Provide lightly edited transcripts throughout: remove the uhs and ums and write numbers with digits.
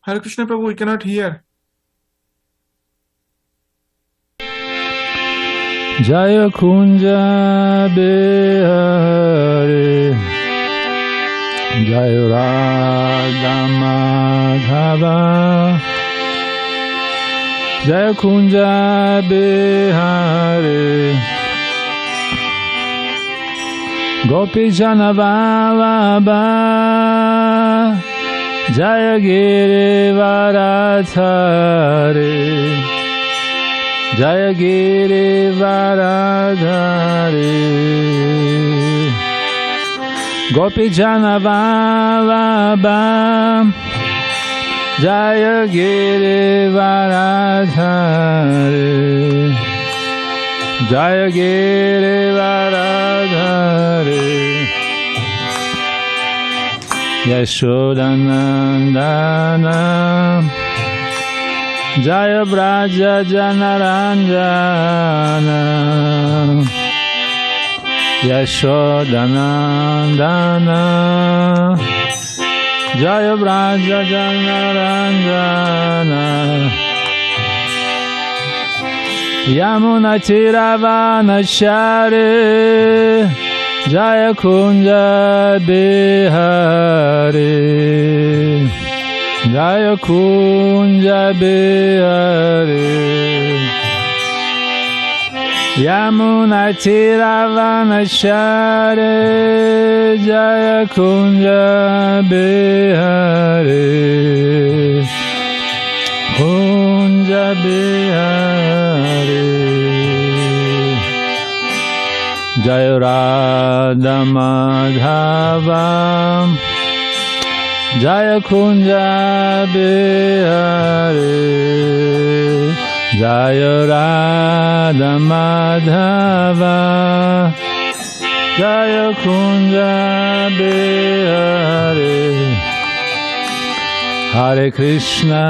Hare Krishna Prabhu, we cannot hear. Jaya Kunja Bihare Jaya Radha Madhava Jaya Kunja Bihare Gopi Jana Vallabha Jaya Giri Varadhare Jaya Giri Varadhare Gopi Jana Vallabha Jaya Giri Varadhare Jaya Giri Varadhare Yashodanandana Jaya Braja Janaranjana Yashodanandana Jaya Braja Janaranjana Yamuna Tiravanachari Jaya Kunja Bihari Jaya Kunja Bihari Yamuna Tiravanachari Jaya Kunja Bihari Kunja Bihari Jaya Radha Madhava Jaya Kunja Bihari Jaya Radha Madhava Jaya Kunja Bihari Hare Krishna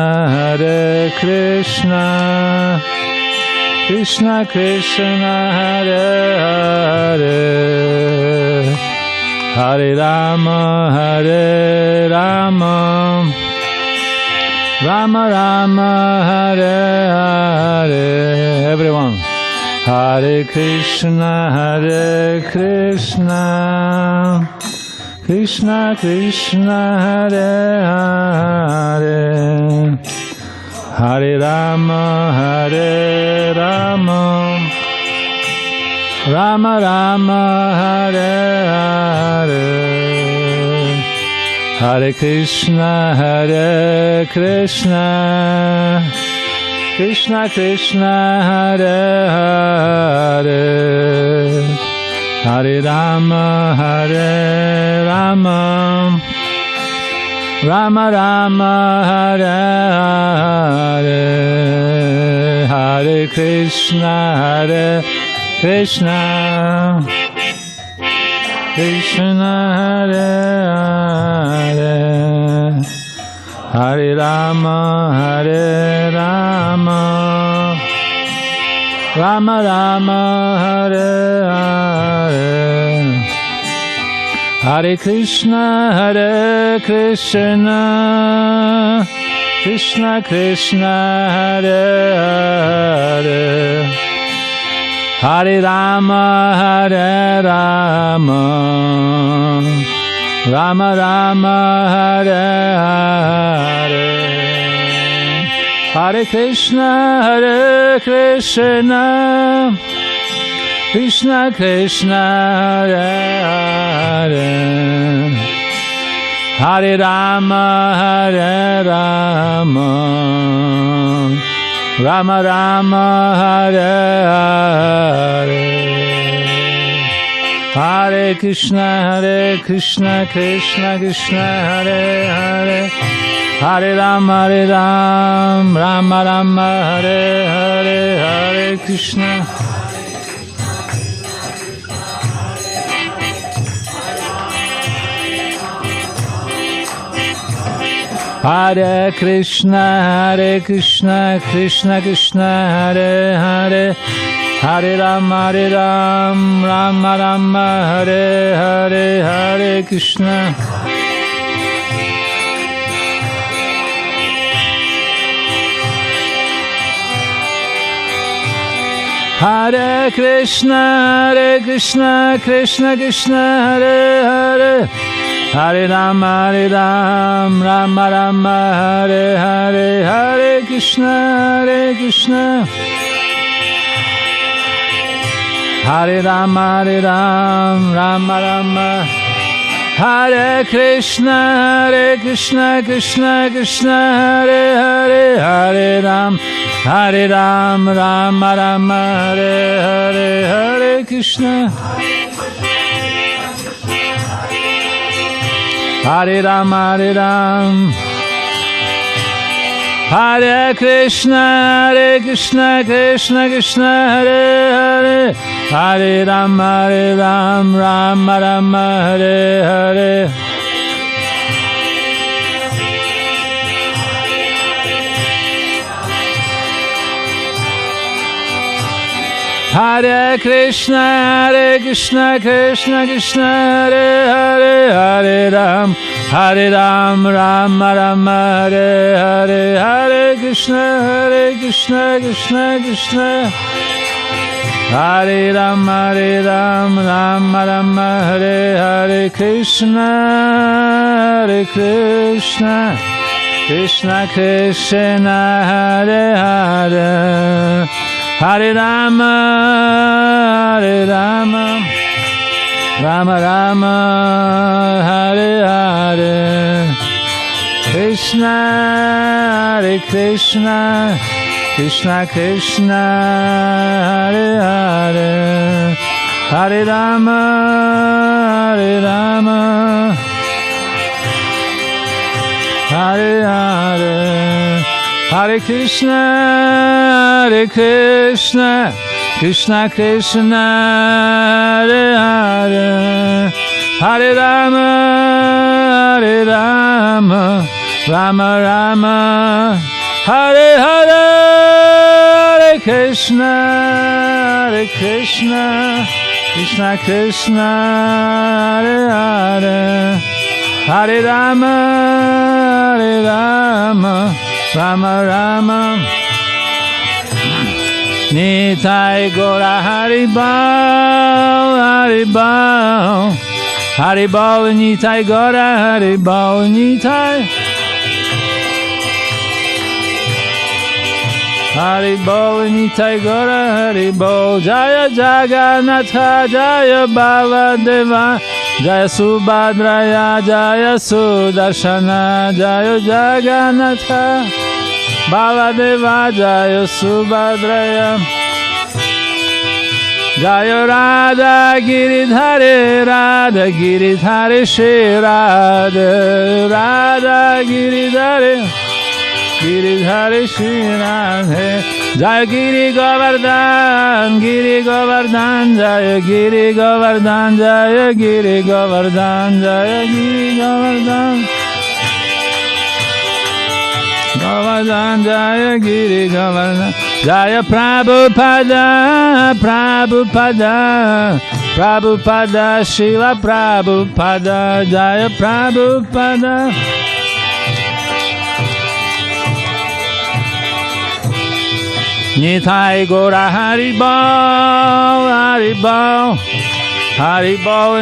Krishna Krishna Hare Hare Hare Rama Rama Rama Hare Hare Everyone Hare Krishna Krishna Krishna Hare Hare Hare Rama Rama Rama Hare Hare Hare Krishna Krishna Krishna Hare Hare Hare Rama Rama Rama Hare Hare Hare Krishna Krishna Hare Hare Hare Rama Rama Rama Hare Hare Hare Krishna Krishna Krishna Hare Hare Hare Rama Rama Rama Hare Hare Hare Krishna Krishna Krishna Hare Hare Hare Rama Rama Rama Hare Hare Hare Krishna Krishna Krishna Hare Hare Hare Rama Rama Rama Hare Hare Hare Krishna Hare Krishna Krishna Krishna Hare Hare Hare Rama Rama Rama Hare Hare Hare Krishna Hare Krishna, Krishna Krishna, Hare Hare, Hare Rama, Rama Rama, Hare Hare, Hare Krishna, Hare Rama, Rama Rama, Hare Krishna, Krishna Krishna, Hare Hare, Hare Ram, Rama Rama, Hare Hare, Hare Krishna, Hare Ram, Hare Krishna, Krishna Krishna, Hare Hare, Hare Rama, Rama Rama, Hare Hare. Hare Krishna, Krishna Krishna, Hare Hare, Hare Ram, Rama Rama, Hare Hare, Hare Krishna, Krishna Krishna, Hare Ram, Rama Rama, Hare Hare, Krishna, Krishna Krishna, Hare Hare, Hare Rama, Rama Rama, Hare Hare, Krishna, Krishna Krishna, Hare Hare, Hare Rama, Hare Hare, Hare Krishna, Krishna Krishna, Hare Hare, Hare Rama, Rama Rama, Hare Hare, Hare Krishna, Krishna Krishna, Hare Hare, Hare Rama, Rama Rama. Nitai Gaura Haribol, Haribol, Nitai Gaura Haribol, Nitai Haribol, Nitai Gaura Haribol, Jaya Jagannatha, Jaya Baladeva, Jaya Subhadraya, Jaya Sudarshana, Jaya Jagannatha, Baladeva, Jaya Subhadraya, Jaya Radha Giridhare, Shri Radha Giridhare Shri Radha, Jaya Giri Govardhan, Jaya Giri Govardhan, Jaya Giri Govardhan, Jaya Giri Govardhan, Jaya Giri Govardhan, Jaya Prabhupada, Srila Prabhupada, Jaya Prabhupada. Nitai Gaura Haribol,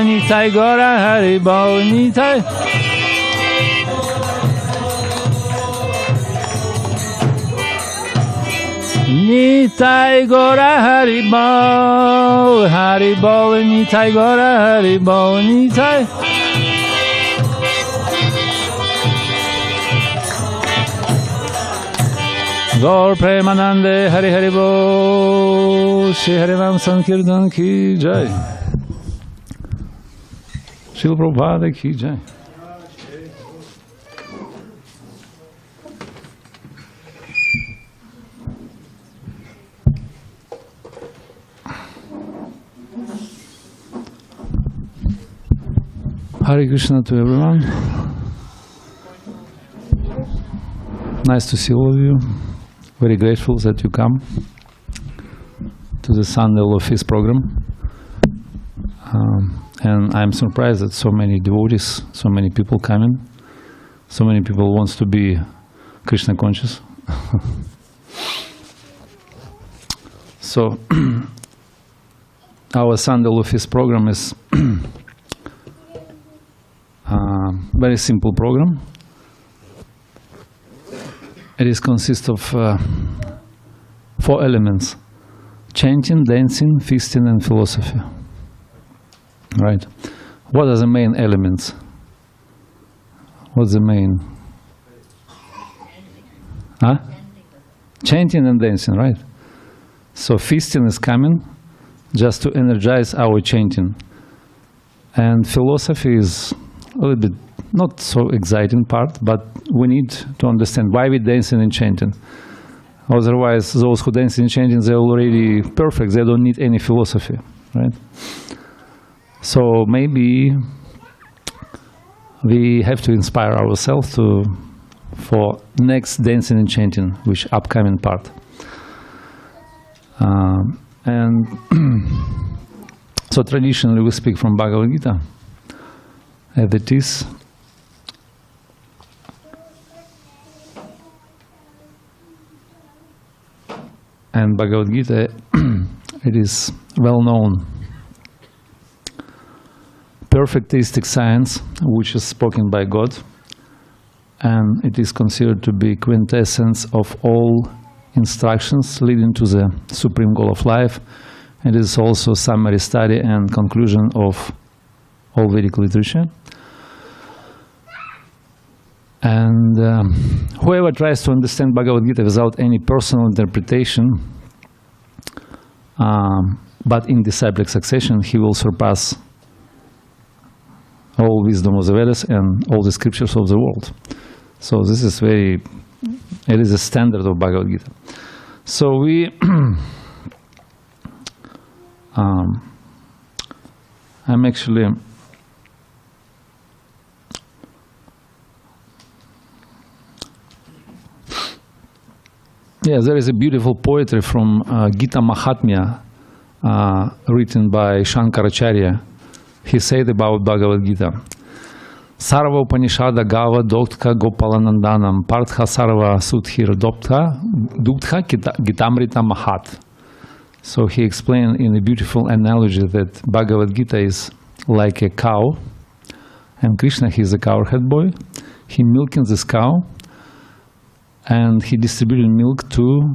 Nitai Gaura Haribol, Nitai. Nitai Gaura Haribol, Nitai Gaura Haribol, Nitai. Gaur Premanande, Hari Hari Bol, Shri Hari Ram Sankirtan ki jai. Srila Prabhupada ki jai. Hare Krishna to everyone. Nice to see all of you. Very grateful that you come to the Sunday office program. And I'm surprised that so many devotees, so many people coming, so many people wants to be Krishna conscious. So our Sunday office program is very simple program. It is consists of 4 elements: chanting, dancing, feasting, and philosophy. Right? What are the main elements? What's the main? Huh? Chanting and dancing, right? So feasting is coming just to energize our chanting. And philosophy is a little bit not so exciting part, but we need to understand why we dancing and chanting. Otherwise, those who dance and chanting, they're already perfect. They don't need any philosophy, right? So maybe we have to inspire ourselves for next dancing and chanting, which upcoming part. And so traditionally we speak from Bhagavad Gita, as it is. And Bhagavad Gita, it is well known perfect theistic science, which is spoken by God, and it is considered to be quintessence of all instructions leading to the supreme goal of life. It is also summary study and conclusion of all Vedic literature. And whoever tries to understand Bhagavad Gita without any personal interpretation, but in disciplic succession, he will surpass all wisdom of the Vedas and all the scriptures of the world. So this is it is a standard of Bhagavad Gita. So we I'm actually there is a beautiful poetry from Gita Mahatmya written by Shankaracharya. He said about Bhagavad Gita, Sarva Upanishada Gava Doktka Gopalanandanam Partha Sarva Sudhir Duktha Gitamrita Mahat. So he explained in a beautiful analogy that Bhagavad Gita is like a cow, and Krishna, he is a cowherd boy. He milking this cow, and he distributed milk to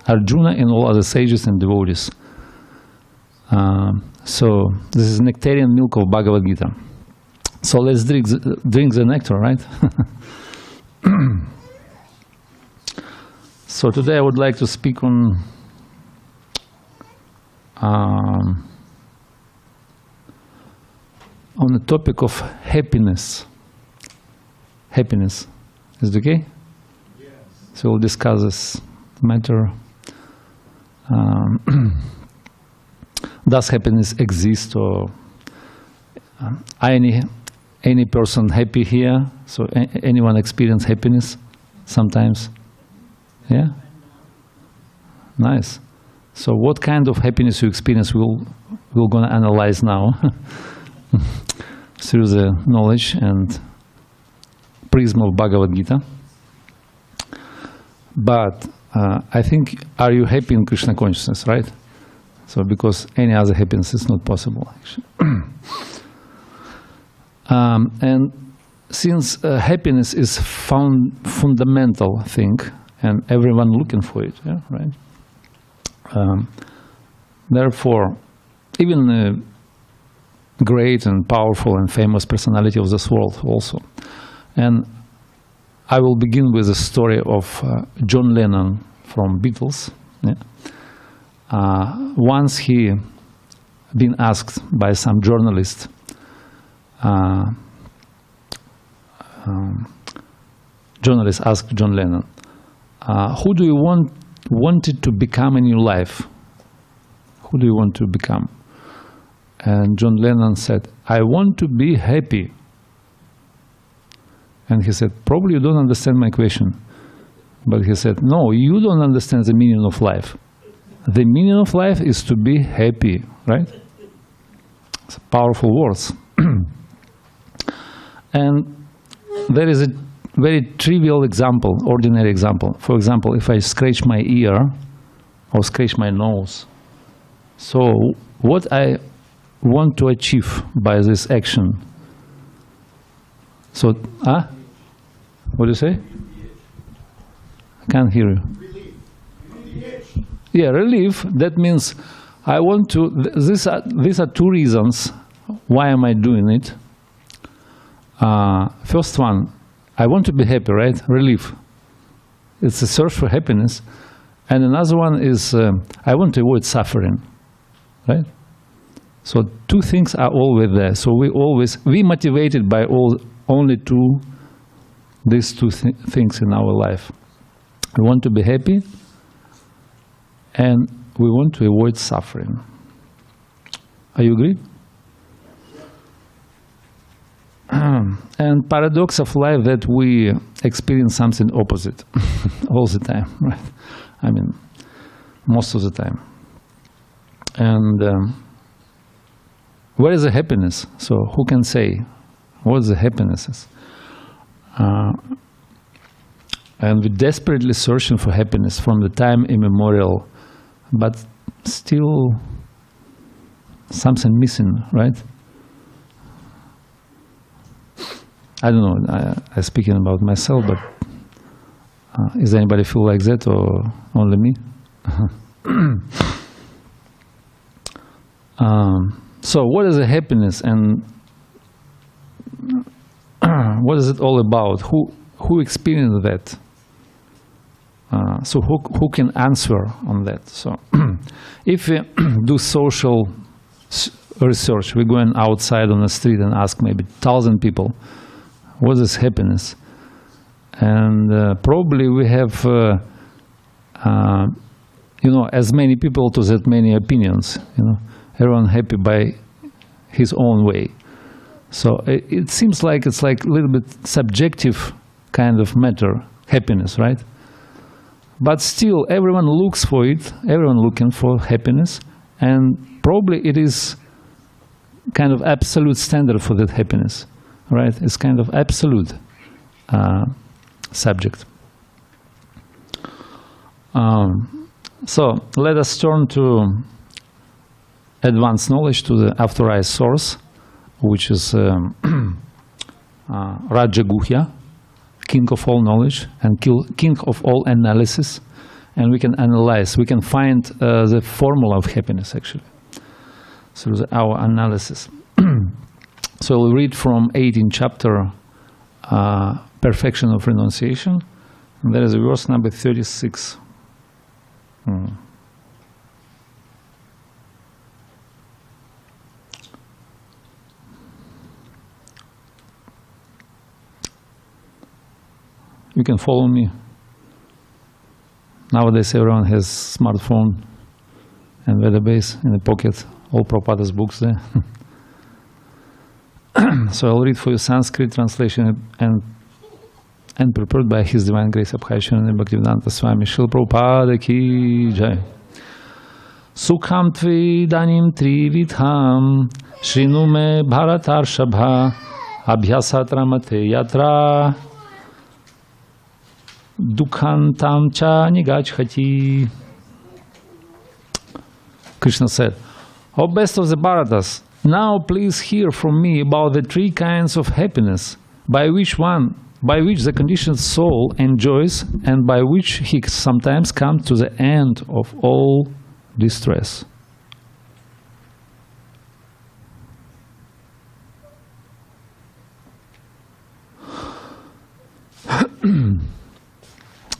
Arjuna and all other sages and devotees. So this is nectarian milk of Bhagavad Gita. So let's drink the nectar, right? So today I would like to speak on the topic of happiness. Happiness. Is it okay? Yes. So we'll discuss this matter. Does happiness exist, or any person happy here? So anyone experience happiness sometimes? Yeah? Nice. So what kind of happiness you experience we're going to analyze now through the knowledge and prism of Bhagavad Gita. But I think, are you happy in Krishna consciousness, right? So because any other happiness is not possible, actually. And since happiness is fundamental thing, and everyone looking for it, yeah, right? Therefore, even a great and powerful and famous personality of this world also. And I will begin with the story of John Lennon from Beatles. Yeah. Once he been asked by some journalist, journalist asked John Lennon, who do you wanted to become in your life? Who do you want to become? And John Lennon said, I want to be happy. And he said, probably you don't understand my question. But he said, no, you don't understand the meaning of life. The meaning of life is to be happy, right? It's powerful words. And there is a very trivial example, ordinary example. For example, if I scratch my ear, or scratch my nose. So what I want to achieve by this action? So, what do you say? I can't hear you. Yeah, relief. That means I want to. These are two reasons why am I doing it. First one, I want to be happy, right? Relief. It's a search for happiness, and another one is I want to avoid suffering, right? So two things are always there. So we motivated by only these two things in our life. We want to be happy, and we want to avoid suffering. Are you agree? And paradox of life that we experience something opposite all the time, right? I mean, most of the time. And where is the happiness? So who can say what the happiness is? And we're desperately searching for happiness from the time immemorial, but still something missing, right? I don't know, I'm speaking about myself, but does anybody feel like that or only me? So what is the happiness and what is it all about? Who experienced that? So who can answer on that? So if we do social research, we're going outside on the street and ask maybe 1,000 people, what is happiness? And probably we have, as many people to that many opinions. Everyone happy by his own way. So it seems like it's like a little bit subjective kind of matter, happiness, right? But still, everyone looks for it. Everyone looking for happiness, and probably it is kind of absolute standard for that happiness. Right? It's kind of absolute subject. So let us turn to advanced knowledge, to the authorized source, which is Raja Guhya, king of all knowledge and king of all analysis. And we can analyze, we can find the formula of happiness actually through our analysis. So we'll read from 18th chapter, Perfection of Renunciation. And there is verse number 36. You can follow me. Nowadays everyone has smartphone and database in the pocket, all Prabhupada's books there. So I'll read for you Sanskrit translation and prepared by His Divine Grace Abhayacharya Bhaktivedanta Swami Srila Prabhupada ki jai. Sukham tvidanim trividham shrinu me bharatarshapha abhyasat ramate yatra dukhantam cha nigachhati. Krishna said, O best of the Bharatas, now please hear from me about the three kinds of happiness by which the conditioned soul enjoys and by which he sometimes comes to the end of all distress.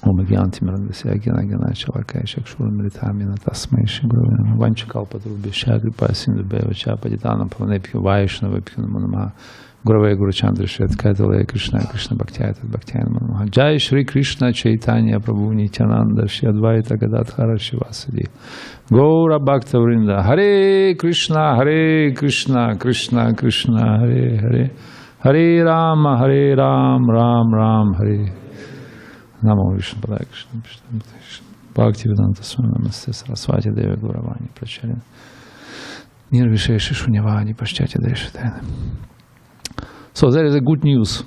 Om Gyanti Mirandasya Gyana Gyana Chalakaya Chakshura Mritamina Tasmai Shiguruvina Vanchakalpatrubhya Kripa Sindhubheva Chapaditana Pavanebhyo Vaishnavabhyo Namo Namaha Gurave Guru Chandra Shret Kaitale Krishna Krishna Bhaktyayata Bhaktyayana Namo Namaha Jai Shri Krishna Chaitanya Prabhu Nityananda Shri Advaita Gadadhara Shivasadi Gaura Bhakta Vrinda Hare Krishna Krishna Krishna Hare Hare Hare Rama Ram Ram Hare Namo Vishnu Padaya Krishna Bhakti Vedanta Swami Namaste Saraswati Devi Gauravani Pracharya Nirvishesha Shunyavani Paschatya Deshatana. So there is a good news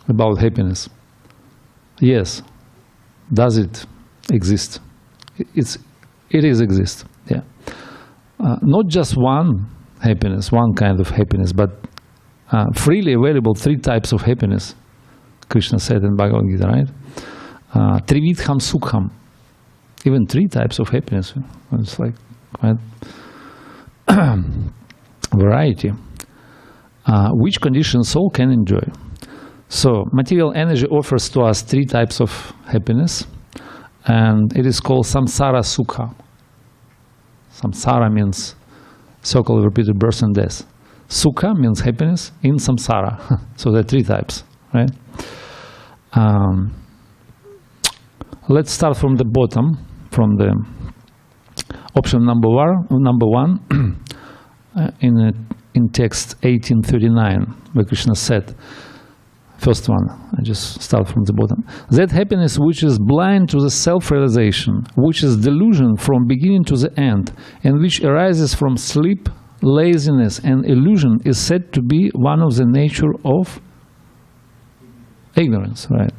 about happiness. Yes, does it exist It is exist. Yeah, not just one happiness, one kind of happiness, but freely available 3 types of happiness. Krishna said in Bhagavad Gita, right? Trividham sukham, even 3 types of happiness. It's like quite variety. Which condition soul can enjoy? So material energy offers to us 3 types of happiness, and it is called samsara sukha. Samsara means circle of repeated birth and death. Sukha means happiness in samsara. So there are 3 types, right? Let's start from the bottom, from the option number 1 in text 1839, where Krishna said, first one, I just start from the bottom. That happiness which is blind to the self-realization, which is delusion from beginning to the end, and which arises from sleep, laziness, and illusion, is said to be one of the nature of ignorance, right?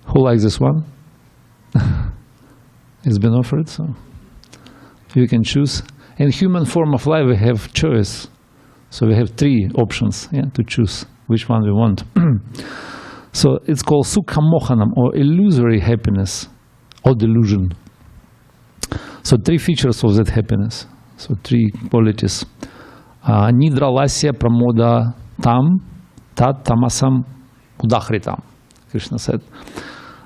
Who likes this one? It's been offered, so you can choose. In human form of life, we have choice. So we have 3 options, yeah, to choose which one we want. So it's called sukha mohanam, or illusory happiness, or delusion. So 3 features of that happiness. So 3 qualities. Nidra lasya pramoda tam tat tamasam udahritam, Krishna said,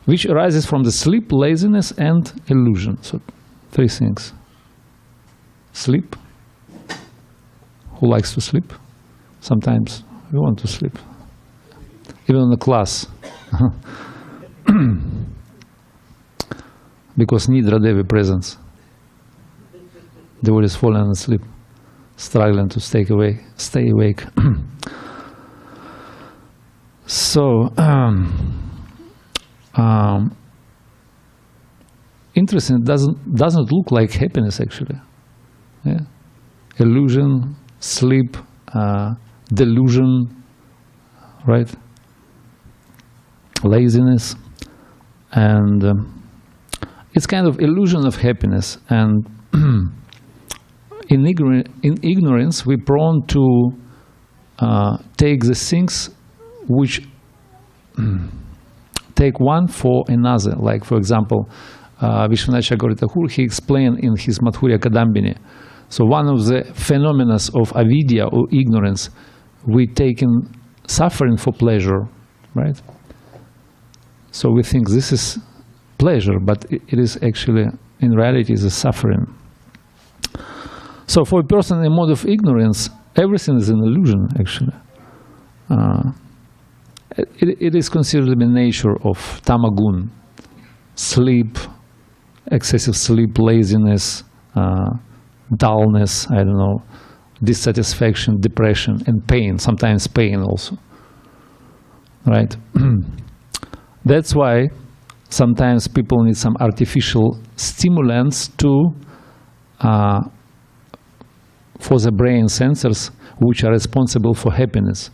which arises from the sleep, laziness, and illusion. So 3 things. Sleep. Who likes to sleep? Sometimes we want to sleep. Even in the class. Because Nidra Devi presence. The world is fallen asleep, struggling to stay awake. So, interesting, it doesn't look like happiness actually. Yeah? Illusion, sleep, delusion, right? Laziness, and it's kind of illusion of happiness. And in ignorance, we're prone to take the things which take one for another. Like, for example, Vishwanath Chakravarti Thakur, he explained in his Madhurya Kadambini. So one of the phenomena of avidya, or ignorance, we take in suffering for pleasure, right? So we think this is pleasure, but it is actually, in reality, is a suffering. So for a person in a mode of ignorance, everything is an illusion, actually. It is considered the nature of tamagun, sleep, excessive sleep, laziness, dullness, I don't know, dissatisfaction, depression, and pain, sometimes pain also, right? That's why sometimes people need some artificial stimulants to for the brain sensors which are responsible for happiness,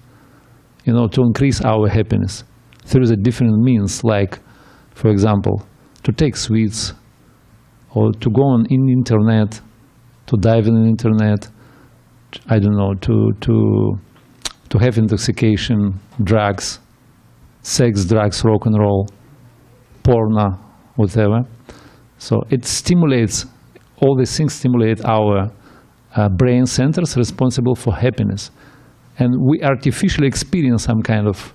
you know, to increase our happiness through the different means, like, for example, to take sweets, or to go on in internet, to dive in the internet, I don't know, to have intoxication, drugs, sex, drugs, rock and roll, porno, whatever. So it stimulates, all these things stimulate our brain centers responsible for happiness. And we artificially experience some kind of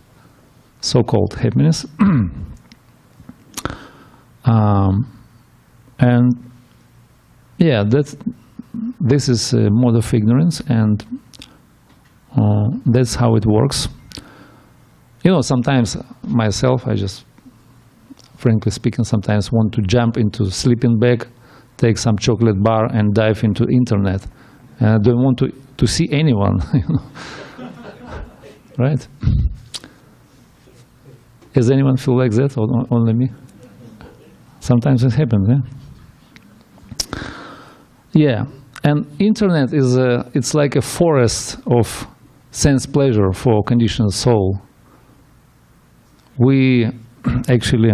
so-called happiness. And yeah, this is a mode of ignorance, and that's how it works. You know, sometimes myself, I just, frankly speaking, sometimes want to jump into sleeping bag, take some chocolate bar, and dive into internet. And I don't want to see anyone, you know. Right? Does anyone feel like that, or only me? Sometimes it happens, yeah? Yeah, and internet is it's like a forest of sense pleasure for conditioned soul. We actually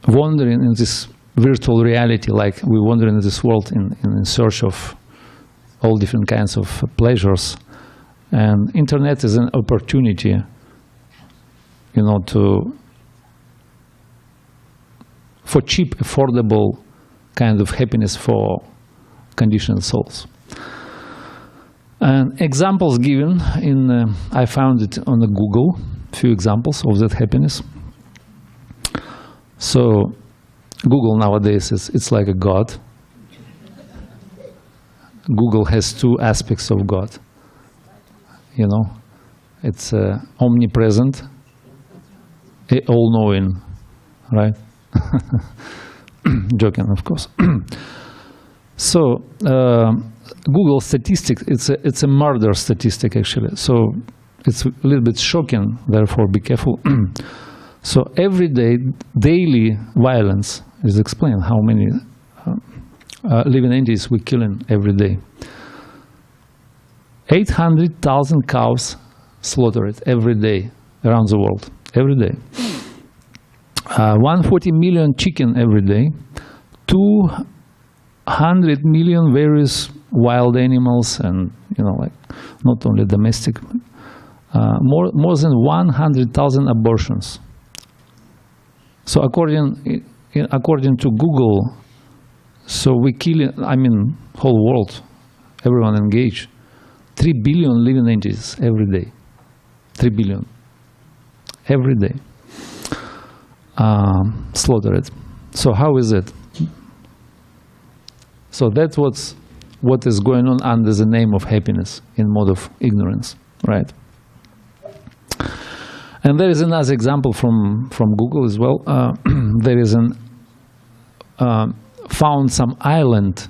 wandering in this virtual reality, like we wander in this world in search of all different kinds of pleasures. And internet is an opportunity, for cheap, affordable kind of happiness for conditioned souls. And examples given I found it on the Google, few examples of that happiness. So Google nowadays it's like a god. Google has two aspects of God. It's omnipresent, all-knowing, right? Joking, of course. So Google statistics, it's a murder statistic actually. So it's a little bit shocking, therefore be careful. So every day, daily violence is explained how many living entities we're killing every day. 800,000 cows slaughtered every day around the world, every day. 140 million chicken every day. 200 million various wild animals, and like not only domestic. More than 100,000 abortions. So according to Google, so we kill, whole world, everyone engaged, 3 billion living entities every day. 3 billion every day slaughtered. So how is it? So that's what is going on under the name of happiness in mode of ignorance, right? And there is another example from Google as well. There is found some island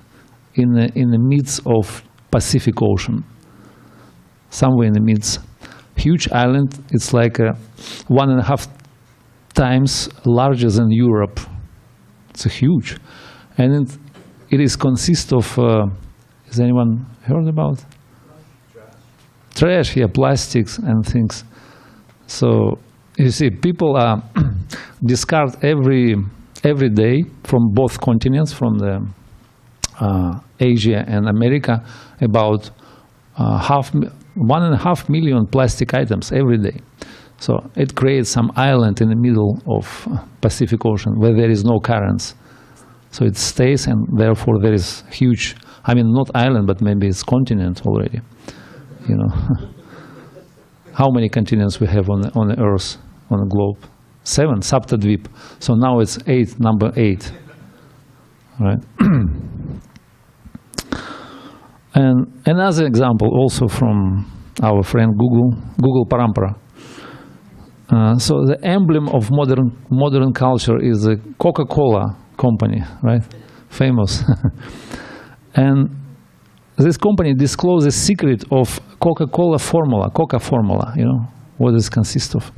in the midst of Pacific Ocean, somewhere in the midst. Huge island. It's like 1.5 times larger than Europe. It's a huge, and it is consist of. Has anyone heard about? Trash, yeah, plastics and things. So you see, people discard every day from both continents, from the Asia and America, about 1.5 million plastic items every day. So it creates some island in the middle of Pacific Ocean where there is no currents. So it stays, and therefore there is huge. Not island, but maybe it's continent already. How many continents we have on the Earth, on the globe? 7, Saptadvip. So now it's 8, number 8, right? And another example also from our friend Google Parampara. So the emblem of modern culture is the Coca-Cola company, right? Famous. And this company disclosed the secret of Coca-Cola formula, Coca formula, what it consists of.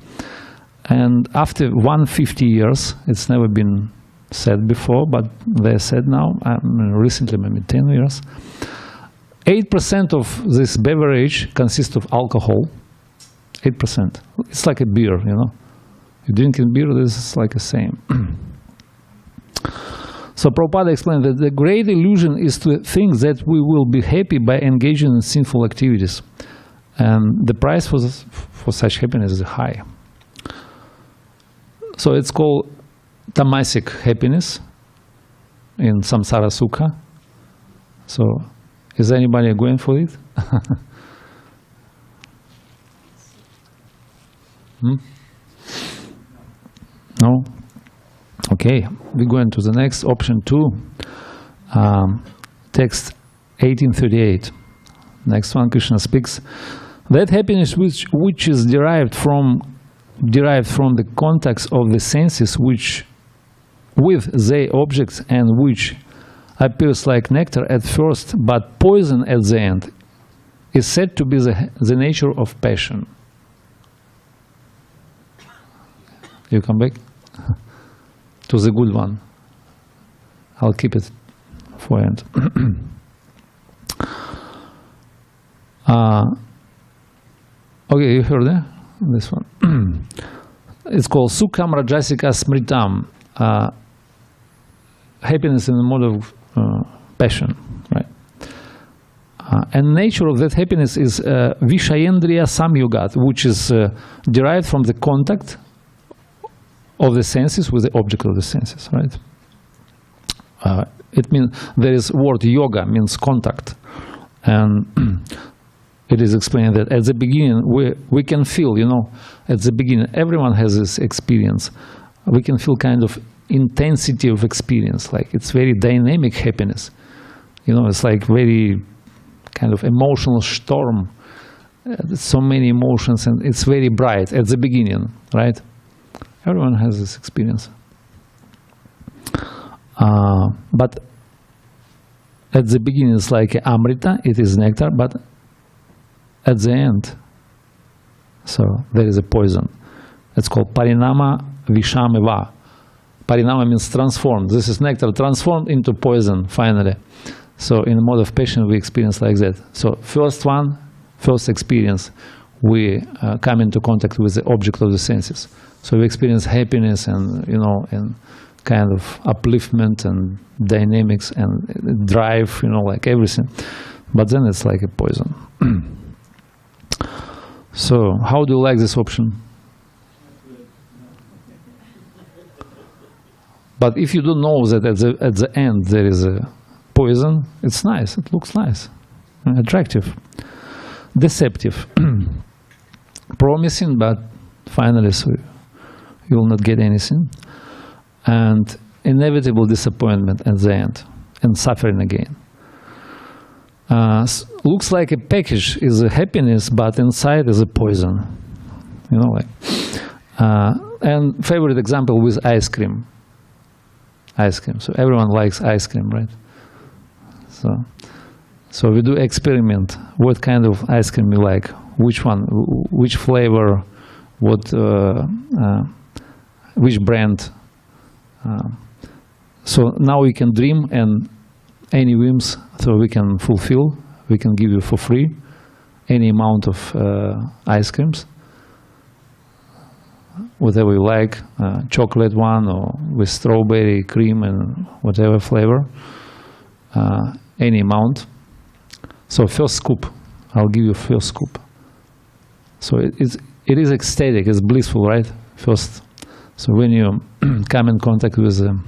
And after 150 years, it's never been said before, but they said now, recently, maybe 10 years, 8% of this beverage consists of alcohol. 8%. It's like a beer, You drinking beer, this is like the same. So Prabhupada explained that the great illusion is to think that we will be happy by engaging in sinful activities. And the price for such happiness is high. So it's called tamasic happiness in samsara sukha. So is anybody going for it? No? Okay, we go into the next option 2, text 1838. Next one, Krishna speaks. That happiness which is derived from the contacts of the senses with their objects, and which appears like nectar at first but poison at the end, is said to be the nature of passion. You come back to the good one. I'll keep it for end. Okay, you heard that? This one. It's called Sukham Rajasika Smritam. happiness in the mode of passion, right? And nature of that happiness is Vishayendriya Samyogat, which is derived from the contact of the senses with the object of the senses, right? It means there is word yoga means contact, and it is explained that at the beginning we can feel, you know, at the beginning everyone has this experience. We can feel kind of intensity of experience, like it's very dynamic happiness. You know, it's like very kind of emotional storm. So many emotions, and it's very bright at the beginning, right? Everyone has this experience. But at the beginning it's like amrita, it is nectar, but at the end, so there is a poison. It's called parinama vishameva. Parinama means transformed. This is nectar transformed into poison finally. So in the mode of passion we experience like that. So first experience, we come into contact with the object of the senses. So we experience happiness and, you know, and kind of upliftment and dynamics and drive, you know, like everything. But then it's like a poison. So how do you like this option? But if you don't know that at the end there is a poison, it's nice, it looks nice, attractive. Deceptive. Promising, but finally so you will not get anything. And inevitable disappointment at the end, and suffering again. Looks like a package is a happiness, but inside is a poison. You know, like. And favorite example with ice cream. Ice cream. So everyone likes ice cream, right? So we do experiment. What kind of ice cream you like? Which one? Which flavor? What? Which brand? So now we can dream, and any whims, so we can fulfill. We can give you for free any amount of ice creams, whatever you like, chocolate one or with strawberry cream and whatever flavor, any amount. So first scoop, I'll give you first scoop. So it is ecstatic, it's blissful, right? First. So when you come in contact with the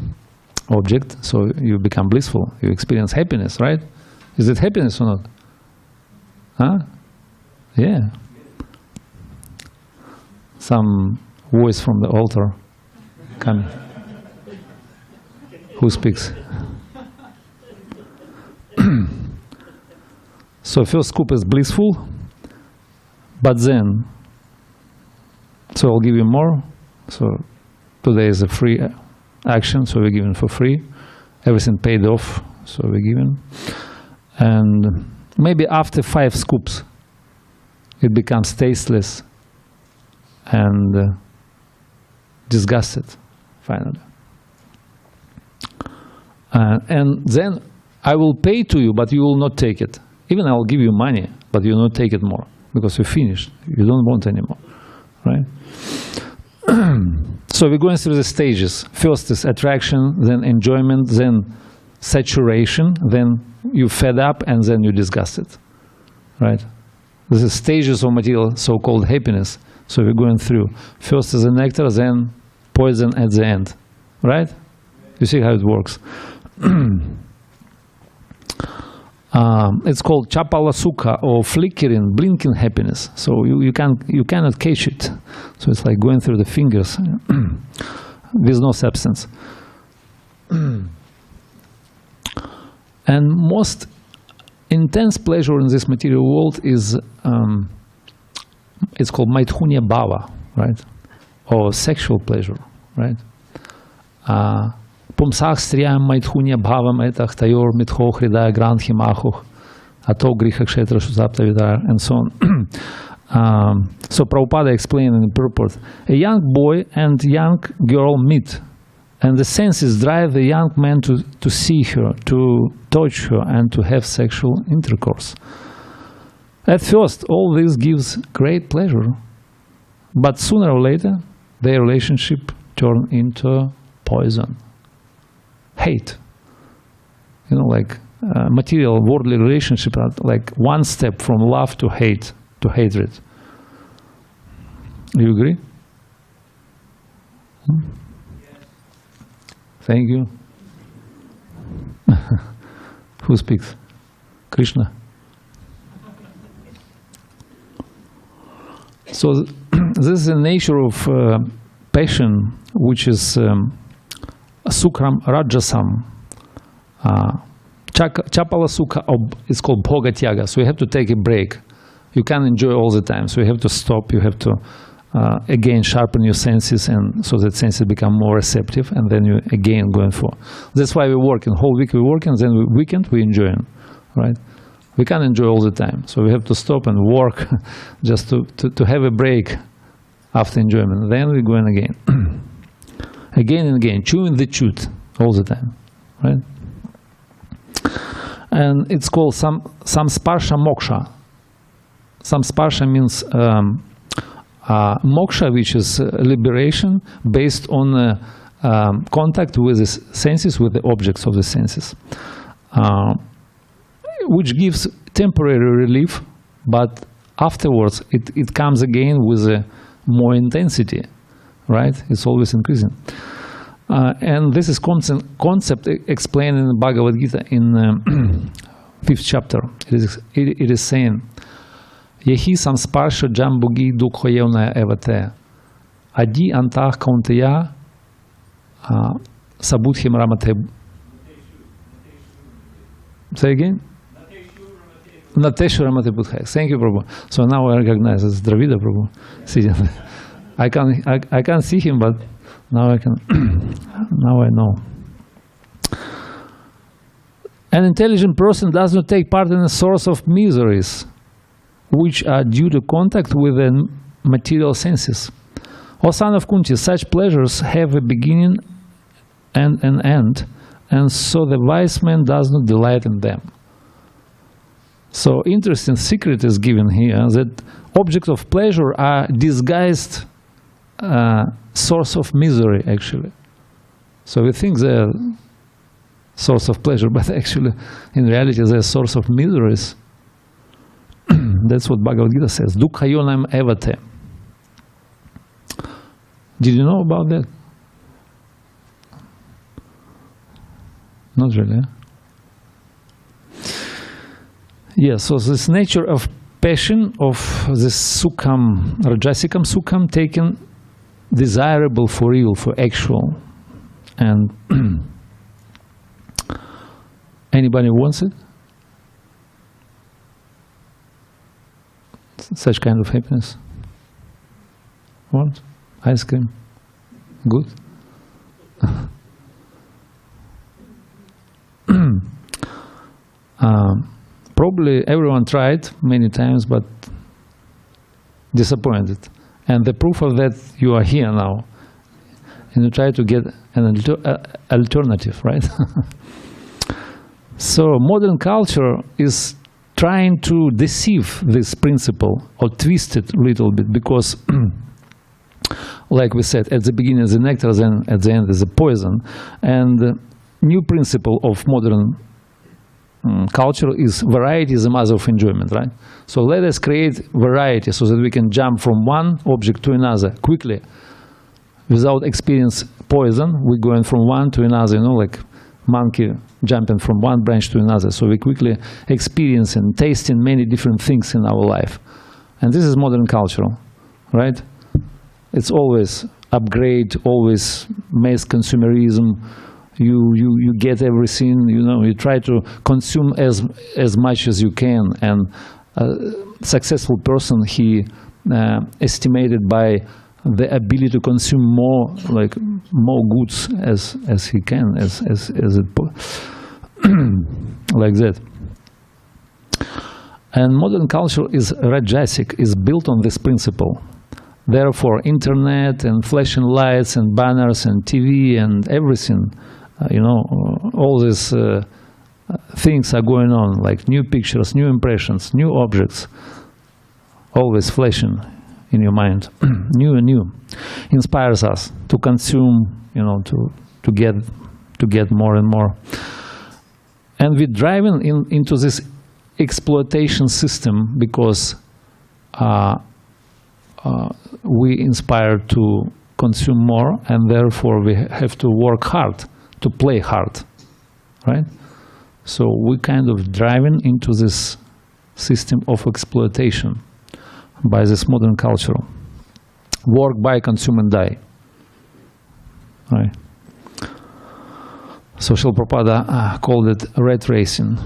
object, so you become blissful, you experience happiness, right? Is it happiness or not? Huh? Yeah. Some voice from the altar coming. Who speaks? So first scoop is blissful, but then, so I'll give you more. So today is a free action, so we're giving for free. Everything paid off, so we're giving. And maybe after 5 scoops, it becomes tasteless and disgusted, finally. And then I will pay to you, but you will not take it. Even I will give you money, but you will not take it more, because you're finished. You don't want anymore, right? So we're going through the stages. First is attraction, then enjoyment, then saturation, then you fed up, and then you disgusted, right? This is stages of material, so-called happiness. So we're going through. First is the nectar, then poison at the end, right? You see how it works. It's called chapala sukha, or flickering, blinking happiness. So you cannot catch it. So it's like going through the fingers with no substance. And most intense pleasure in this material world is it's called maithunya bhava, right? Or sexual pleasure, right? Pumsach striyam maithunya bhavam etach tayor mitho hridaya granthi machuch ato griha kshetra shuzapta vidar, and so on. So Prabhupada explained in the purport, a young boy and young girl meet, and the senses drive the young man to see her, to touch her, and to have sexual intercourse. At first, all this gives great pleasure, but sooner or later, their relationship turns into poison. Hate, You know, like material, worldly relationship are like one step from love to hate, to hatred. Do you agree? Thank you. Who speaks? Krishna. So this is the nature of passion, which is sukram rajasam. Chapala sukha is called bhoga tyaga. So you have to take a break. You can't enjoy all the time. So you have to stop. You have to again sharpen your senses, and so that senses become more receptive, and then you again going for. That's why we work. In whole week we work, and then weekend we enjoy, right? We can't enjoy all the time, so we have to stop and work just to have a break after enjoyment. Then we go in again, again and again, chewing the truth all the time, right? And it's called samsparsha moksha. Samsparsha means moksha, which is liberation based on contact with the senses, with the objects of the senses, which gives temporary relief, but afterwards it comes again with more intensity, right? It's always increasing. And this is concept explained in the Bhagavad Gita in 5th chapter. It is saying, Yehi samsparsha jambugi dukhoyevna evate adi antah kaunteya sabudhim ramate. Say again? Nateshu ramate budhaya. Thank you, Prabhu. So now I recognize it's Dravida Prabhu. I can't see him, but now I can. Now I know. An intelligent person does not take part in the source of miseries, which are due to contact with the material senses. O son of Kunti, such pleasures have a beginning and an end, and so the wise man does not delight in them. So interesting secret is given here, that objects of pleasure are disguised source of misery, actually. So we think they're source of pleasure, but actually in reality they're source of miseries. That's what Bhagavad Gita says. Dukhayonam evate. Did you know about that? Not really. Yes, so this nature of passion, of this sukham, rajasikam sukham, taken desirable for real, for actual. And anybody wants it? Such kind of happiness. Want? Ice cream? Good? Probably everyone tried many times, but disappointed. And the proof of that, you are here now, and you try to get an alternative, right? So modern culture is trying to deceive this principle or twist it a little bit, because like we said, at the beginning is the nectar, then at the end is the poison. And the new principle of modern culture is variety is the mother of enjoyment, right? So let us create variety so that we can jump from one object to another quickly without experience poison. We're going from one to another, you know, like monkey jumping from one branch to another. So we quickly experience and tasting many different things in our life. And this is modern culture, right? It's always upgrade, always mass consumerism. You get everything, you know, you try to consume as much as you can. And a successful person, he estimated by the ability to consume more, like more goods as he can, as it like that. And modern culture is rajasic, is built on this principle. Therefore, internet and flashing lights and banners and TV and everything, you know, all these things are going on, like new pictures, new impressions, new objects, always flashing in your mind, new and new, inspires us to consume, you know, to get more and more. And we're driving into this exploitation system because we inspire to consume more, and therefore we have to work hard, to play hard, right? So we kind of driving into this system of exploitation by this modern culture. Work, buy, consume, and die. Right. So Srila Prabhupada called it rat racing.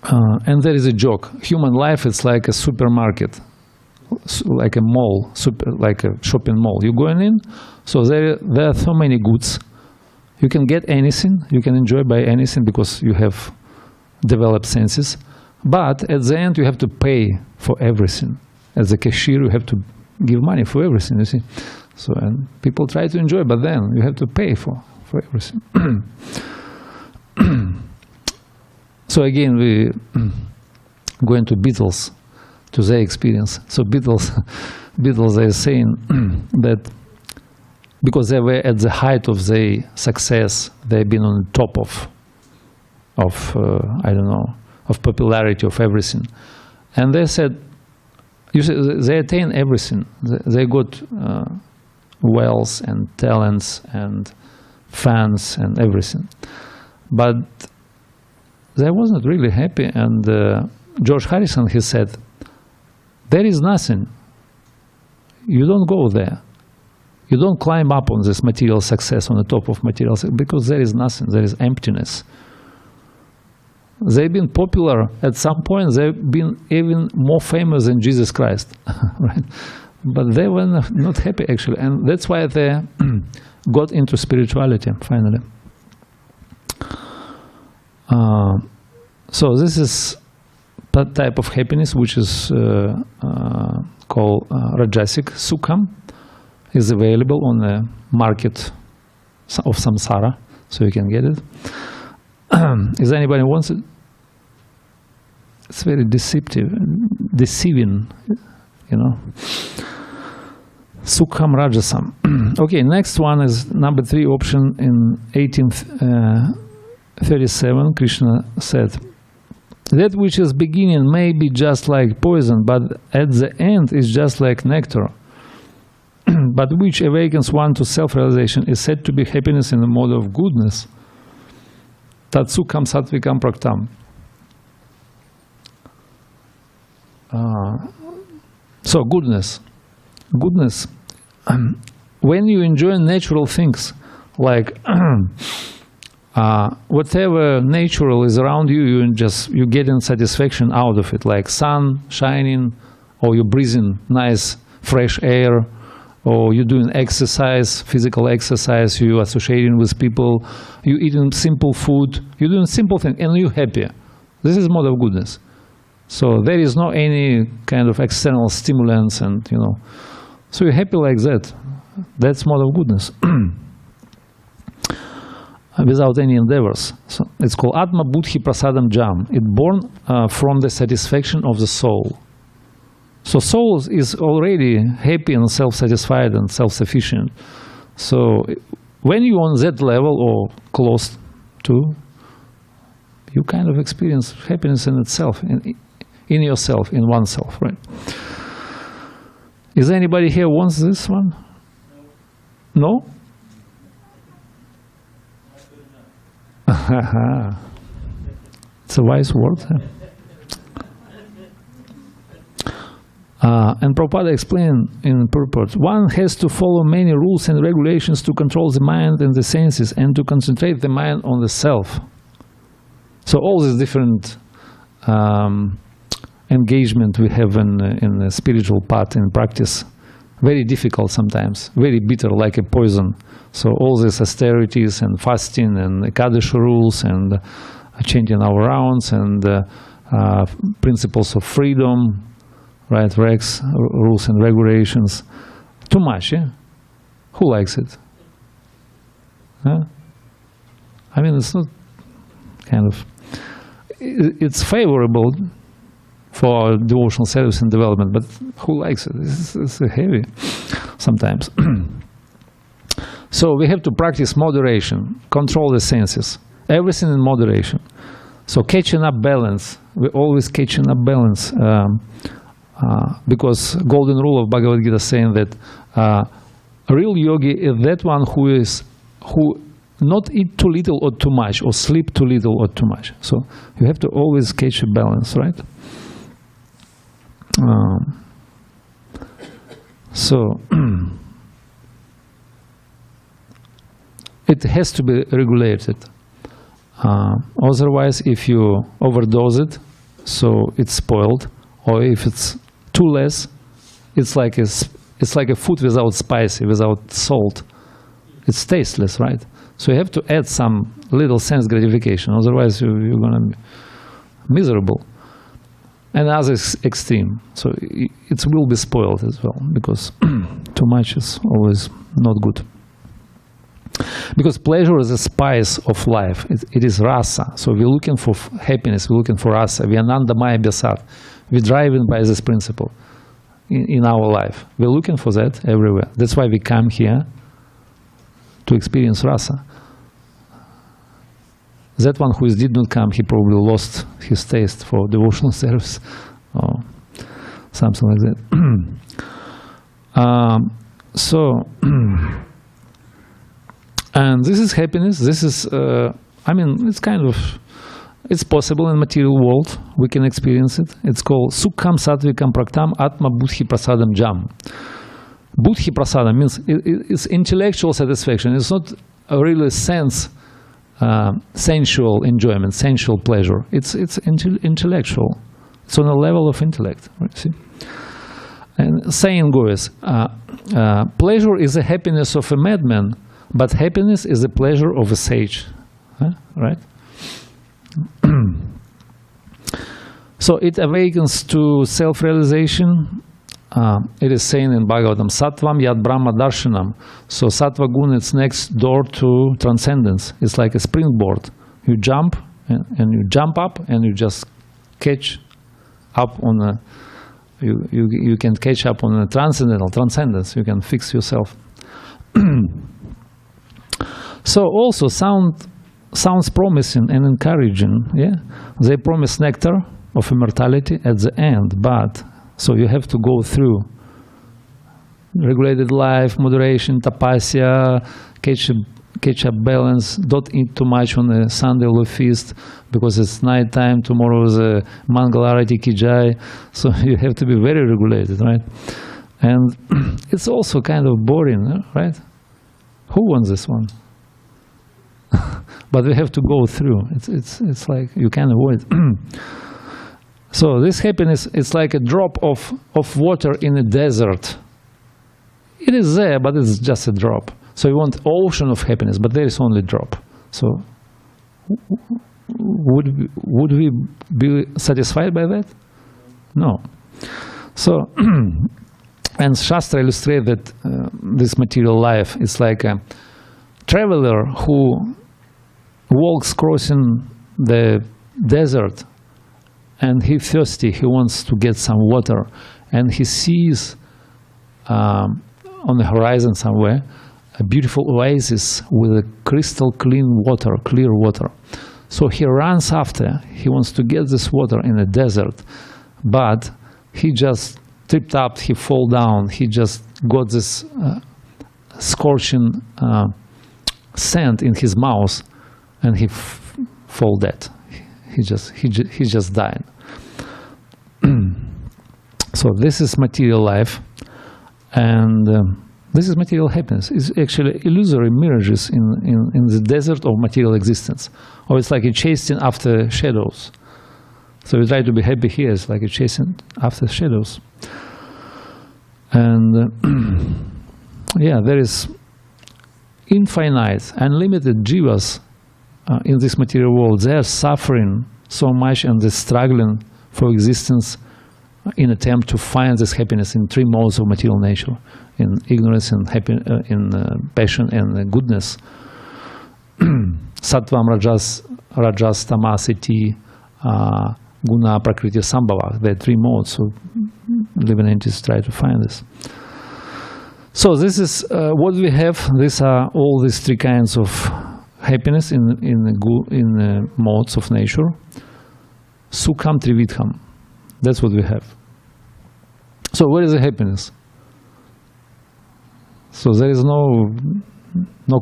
And there is a joke. Human life is like a supermarket, like a mall, like a shopping mall. You're going in, so there are so many goods. You can get anything, you can enjoy by anything because you have developed senses. But at the end, you have to pay for everything. As a cashier, you have to give money for everything, you see. So, and people try to enjoy, but then you have to pay for everything. So again, we go into Beatles, to their experience. So Beatles are saying that because they were at the height of their success, they've been on the top of I don't know, of popularity, of everything. And they said, you see, they attain everything. They got wealth and talents and fans and everything. But they wasn't really happy. And George Harrison, he said, there is nothing. You don't go there. You don't climb up on this material success, on the top of material success, because there is nothing. There is emptiness. They've been popular at some point. They've been even more famous than Jesus Christ, right? But they were not happy, actually. And that's why they got into spirituality, finally. So this is that type of happiness, which is called Rajasic Sukham, is available on the market of samsara, so you can get it. Is anybody wants it? It's very deceiving, you know. Sukham Rajasam. Okay, next one is number 3 option. In 1837, Krishna said, that which is beginning may be just like poison, but at the end is just like nectar. But which awakens one to self-realization is said to be happiness in the mode of goodness. Tatsukam Satvikam Praktam. So goodness. Goodness. When you enjoy natural things, like whatever natural is around you, you getting satisfaction out of it, like sun shining, or you're breathing nice fresh air, or you're doing exercise, physical exercise, you're associating with people, you're eating simple food, you're doing simple things, and you're happy. This is mode of goodness. So there is no any kind of external stimulants, and you know, so you're happy like that. That's mode of goodness. Without any endeavors. So it's called Atma Buddhi Prasadam Jam. It's born from the satisfaction of the soul. So soul is already happy and self-satisfied and self-sufficient. So when you're on that level or close to, you kind of experience happiness in itself, in yourself, in oneself, right? Is anybody here wants this one? No? It's a wise word. And Prabhupada explained in purport, one has to follow many rules and regulations to control the mind and the senses and to concentrate the mind on the self. So all these different engagement we have in the spiritual path, in practice, very difficult sometimes, very bitter, like a poison. So all these austerities and fasting and Ekadashi rules and changing our rounds and principles of freedom, right, regs, rules and regulations, too much, yeah? Who likes it? Huh? I mean, it's not kind of, it's favorable for devotional service and development, but who likes it? It's heavy sometimes. So we have to practice moderation, control the senses, everything in moderation. So catching up balance, we're always catching up balance, because golden rule of Bhagavad Gita saying that a real yogi is that one who not eat too little or too much, or sleep too little or too much. So you have to always catch a balance, right? So it has to be regulated. Otherwise, if you overdose it, so it's spoiled, or if it's too less, it's like a food without spicy, without salt. It's tasteless, right? So you have to add some little sense gratification. Otherwise, you're going to be miserable. And other extreme, so it will be spoiled as well, because too much is always not good. Because pleasure is a spice of life. It is rasa. So we're looking for happiness, we're looking for rasa. We are Nandamaya Besat. We're driven by this principle in our life. We're looking for that everywhere. That's why we come here to experience rasa. That one who did not come, he probably lost his taste for devotional service or something like that. And this is happiness. This is, I mean, it's possible in material world. We can experience it. It's called Sukham Satvikam Praktam Atma Buddhi Prasadam Jam. Buddhi Prasadam means it's intellectual satisfaction. It's not really sensual enjoyment, sensual pleasure. It's intellectual. It's on a level of intellect. Right? See? And saying goes, pleasure is the happiness of a madman, but happiness is the pleasure of a sage. Huh? Right? So it awakens to self-realization. It is saying in Bhagavatam, Sattvam Yad Brahma Darshanam. So Sattva Guna is next door to transcendence. It's like a springboard. You jump and you jump up and you just catch up on a, you can catch up on a transcendence. You can fix yourself. So also sounds promising and encouraging. Yeah, they promise nectar of immortality at the end, but so you have to go through regulated life, moderation, tapasya, catch up balance, don't eat too much on a Sunday or feast because it's night time, tomorrow is a Mangalarati Kijai, so you have to be very regulated, right? And it's also kind of boring, right? Who wants this one? But we have to go through. It's like you can't avoid. So this happiness is like a drop of water in a desert. It is there, but it's just a drop. So you want ocean of happiness, but there is only a drop. So would we be satisfied by that? No. So and Shastra illustrates that this material life is like a traveler who walks crossing the desert, and he's thirsty, he wants to get some water, and he sees on the horizon somewhere a beautiful oasis with a crystal clean water, clear water. So he runs after, he wants to get this water in the desert, but he just tripped up, he fall down, he just got this scorching sand in his mouth, and he fall dead. He just died. So this is material life, and this is material happiness. It's actually illusory mirages in the desert of material existence. Or it's like a chasing after shadows. So we try to be happy here. It's like a chasing after shadows. And yeah, there is infinite, unlimited jivas in this material world. They are suffering so much and they're struggling for existence in attempt to find this happiness in three modes of material nature: in ignorance, in passion, and goodness. Sattvam, rajas, tamas, iti, guna, prakriti, sambhava. There are three modes. So living entities try to find this. So this is what we have. These are all these three kinds of happiness in the modes of nature. Sukham trividham. That's what we have. So where is the happiness? So there is no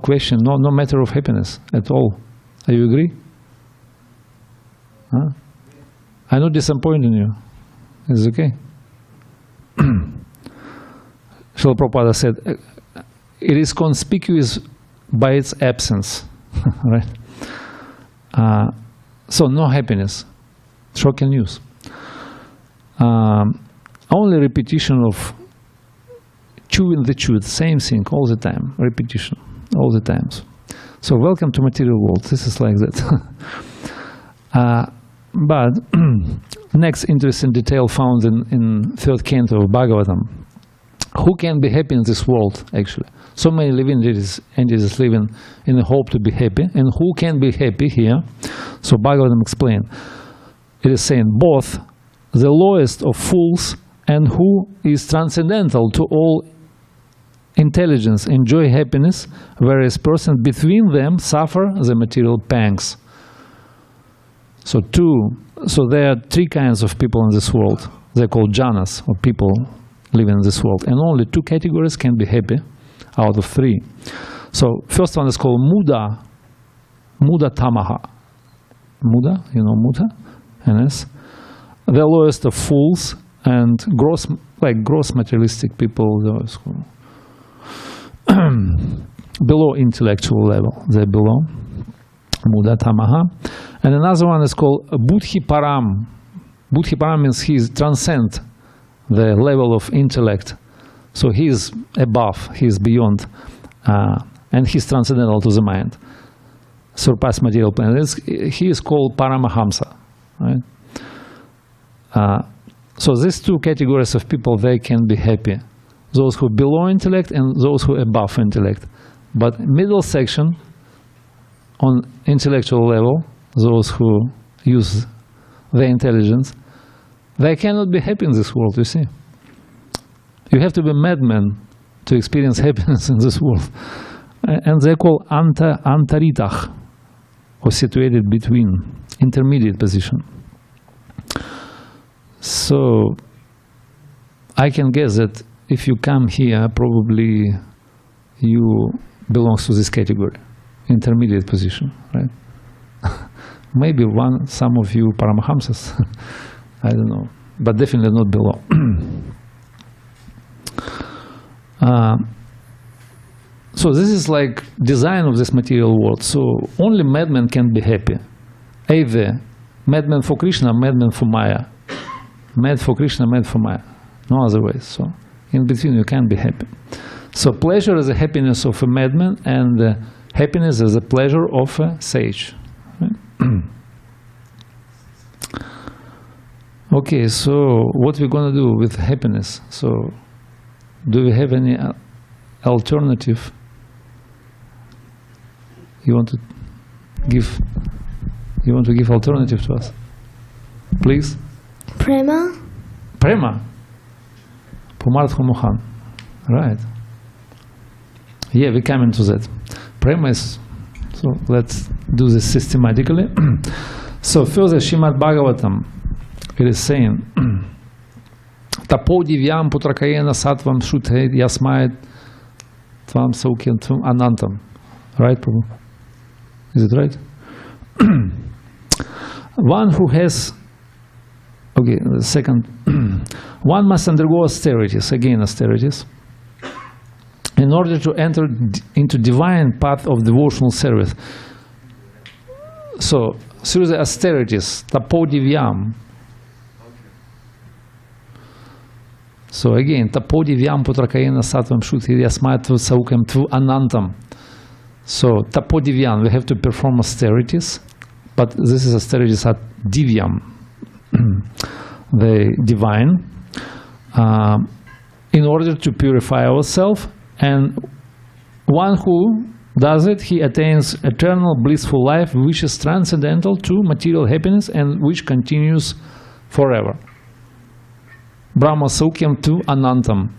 question, no matter of happiness at all. Are you agree? Huh? I'm not disappointing you. It's okay. Srila Prabhupada said, it is conspicuous by its absence. Right? So no happiness. Shocking news. Only repetition of chewing the truth, same thing all the time, repetition all the times. So welcome to material world. This is like that. But next interesting detail found in third canto of Bhagavatam. Who can be happy in this world, actually? So many living entities living in the hope to be happy. And who can be happy here? So Bhagavatam explained. It is saying both the lowest of fools and who is transcendental to all intelligence enjoy happiness, whereas persons between them suffer the material pangs. So there are three kinds of people in this world. They're called janas, or people living in this world. And only two categories can be happy out of three. So first one is called muda tamaha. Muda, you know muda? Yes. The lowest of fools and gross materialistic people, those who below intellectual level, they're below muda tamaha. And another one is called buddhi param. Buddhi param means he transcends the level of intellect. So he is above, he is beyond, and he's transcendental to the mind. Surpass material plane. He is called Paramahamsa. Right? So these two categories of people, they can be happy. Those who below intellect and those who above intellect. But middle section, on intellectual level, those who use their intelligence, they cannot be happy in this world, you see. You have to be a madman to experience happiness in this world. And they're called antaritach, or situated between, intermediate position. So I can guess that if you come here, probably you belong to this category, intermediate position, right? Maybe some of you Paramahamsas, I don't know, but definitely not below. So this is like design of this material world. So only madmen can be happy. Either madman for Krishna, madman for Maya. Mad for Krishna, mad for Maya. No other way. So in between you can't be happy. So pleasure is the happiness of a madman, and happiness is the pleasure of a sage. Right? Okay, so what we're going to do with happiness? So do we have any alternative? You want to give alternative to us? Please? Prema? Prema. Pumartha Mohan. Right. Yeah, we come into that. Prema is, so let's do this systematically. So further, Srimad Bhagavatam, it is saying, Tapo divyam putrakayena satvam shuthe yasmayat tvam saukyam tvam anantam. Right, Prabhu? Is it right? One who has, okay, the second, one must undergo austerities, again austerities, in order to enter into divine path of devotional service. So, through the austerities, tapo divyam. So again, tapo divyam putrakayena satvam shuti yasmayat saukyam tvu anantam. So tapo divyam, we have to perform austerities, but this is austerities at divyam, the divine, in order to purify ourselves. And one who does it, he attains eternal blissful life, which is transcendental to material happiness and which continues forever. Brahma Saukyam tu Anantam.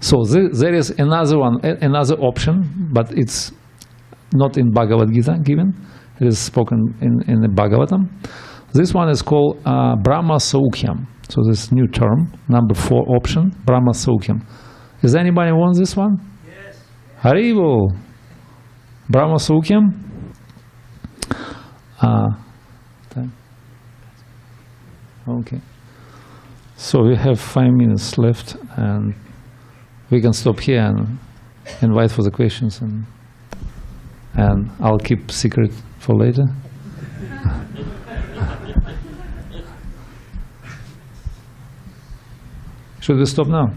So there is another one, another option, but it's not in Bhagavad Gita given. It is spoken in the Bhagavatam. This one is called Brahma Saukhyam. So this new term, number 4 option, Brahma Saukhyam. Is anybody want this one? Yes. Haribo. Brahma Saukhyam. Okay. So we have 5 minutes left, and we can stop here and invite for the questions, and I'll keep secret for later. Should we stop now?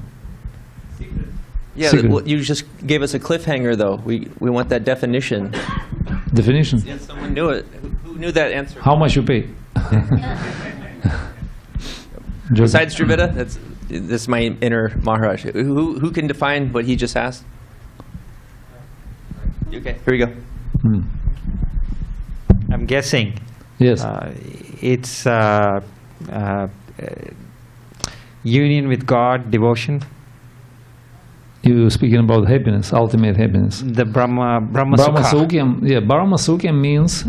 Yeah, Secret. well, you just gave us a cliffhanger, though. We want that definition. Definition. Yeah, someone knew it. Who knew that answer? How much you pay? Besides Dravida, this is my inner Maharaj. Who can define what he just asked? Okay, here we go. I'm guessing Yes. it's union with God, devotion. You're speaking about happiness, ultimate happiness. The Brahma Brahma Sukha. Saukhyam, yeah, Brahma Saukhyam means,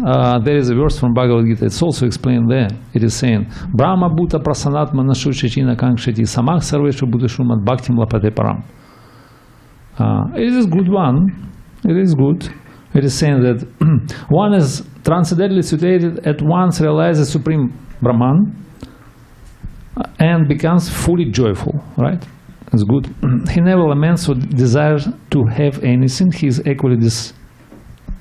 there is a verse from Bhagavad Gita, it's also explained there. It is saying, Brahma Bhuta Prasanatma Nashuchachina Kankshati Samach Sarveshu Bhutashumad Bhaktim Lapate Param. It is a good one. It is good. It is saying that one is transcendently situated, at once realizes Supreme Brahman and becomes fully joyful, right? It's good. He never laments or desires to have anything. He is equally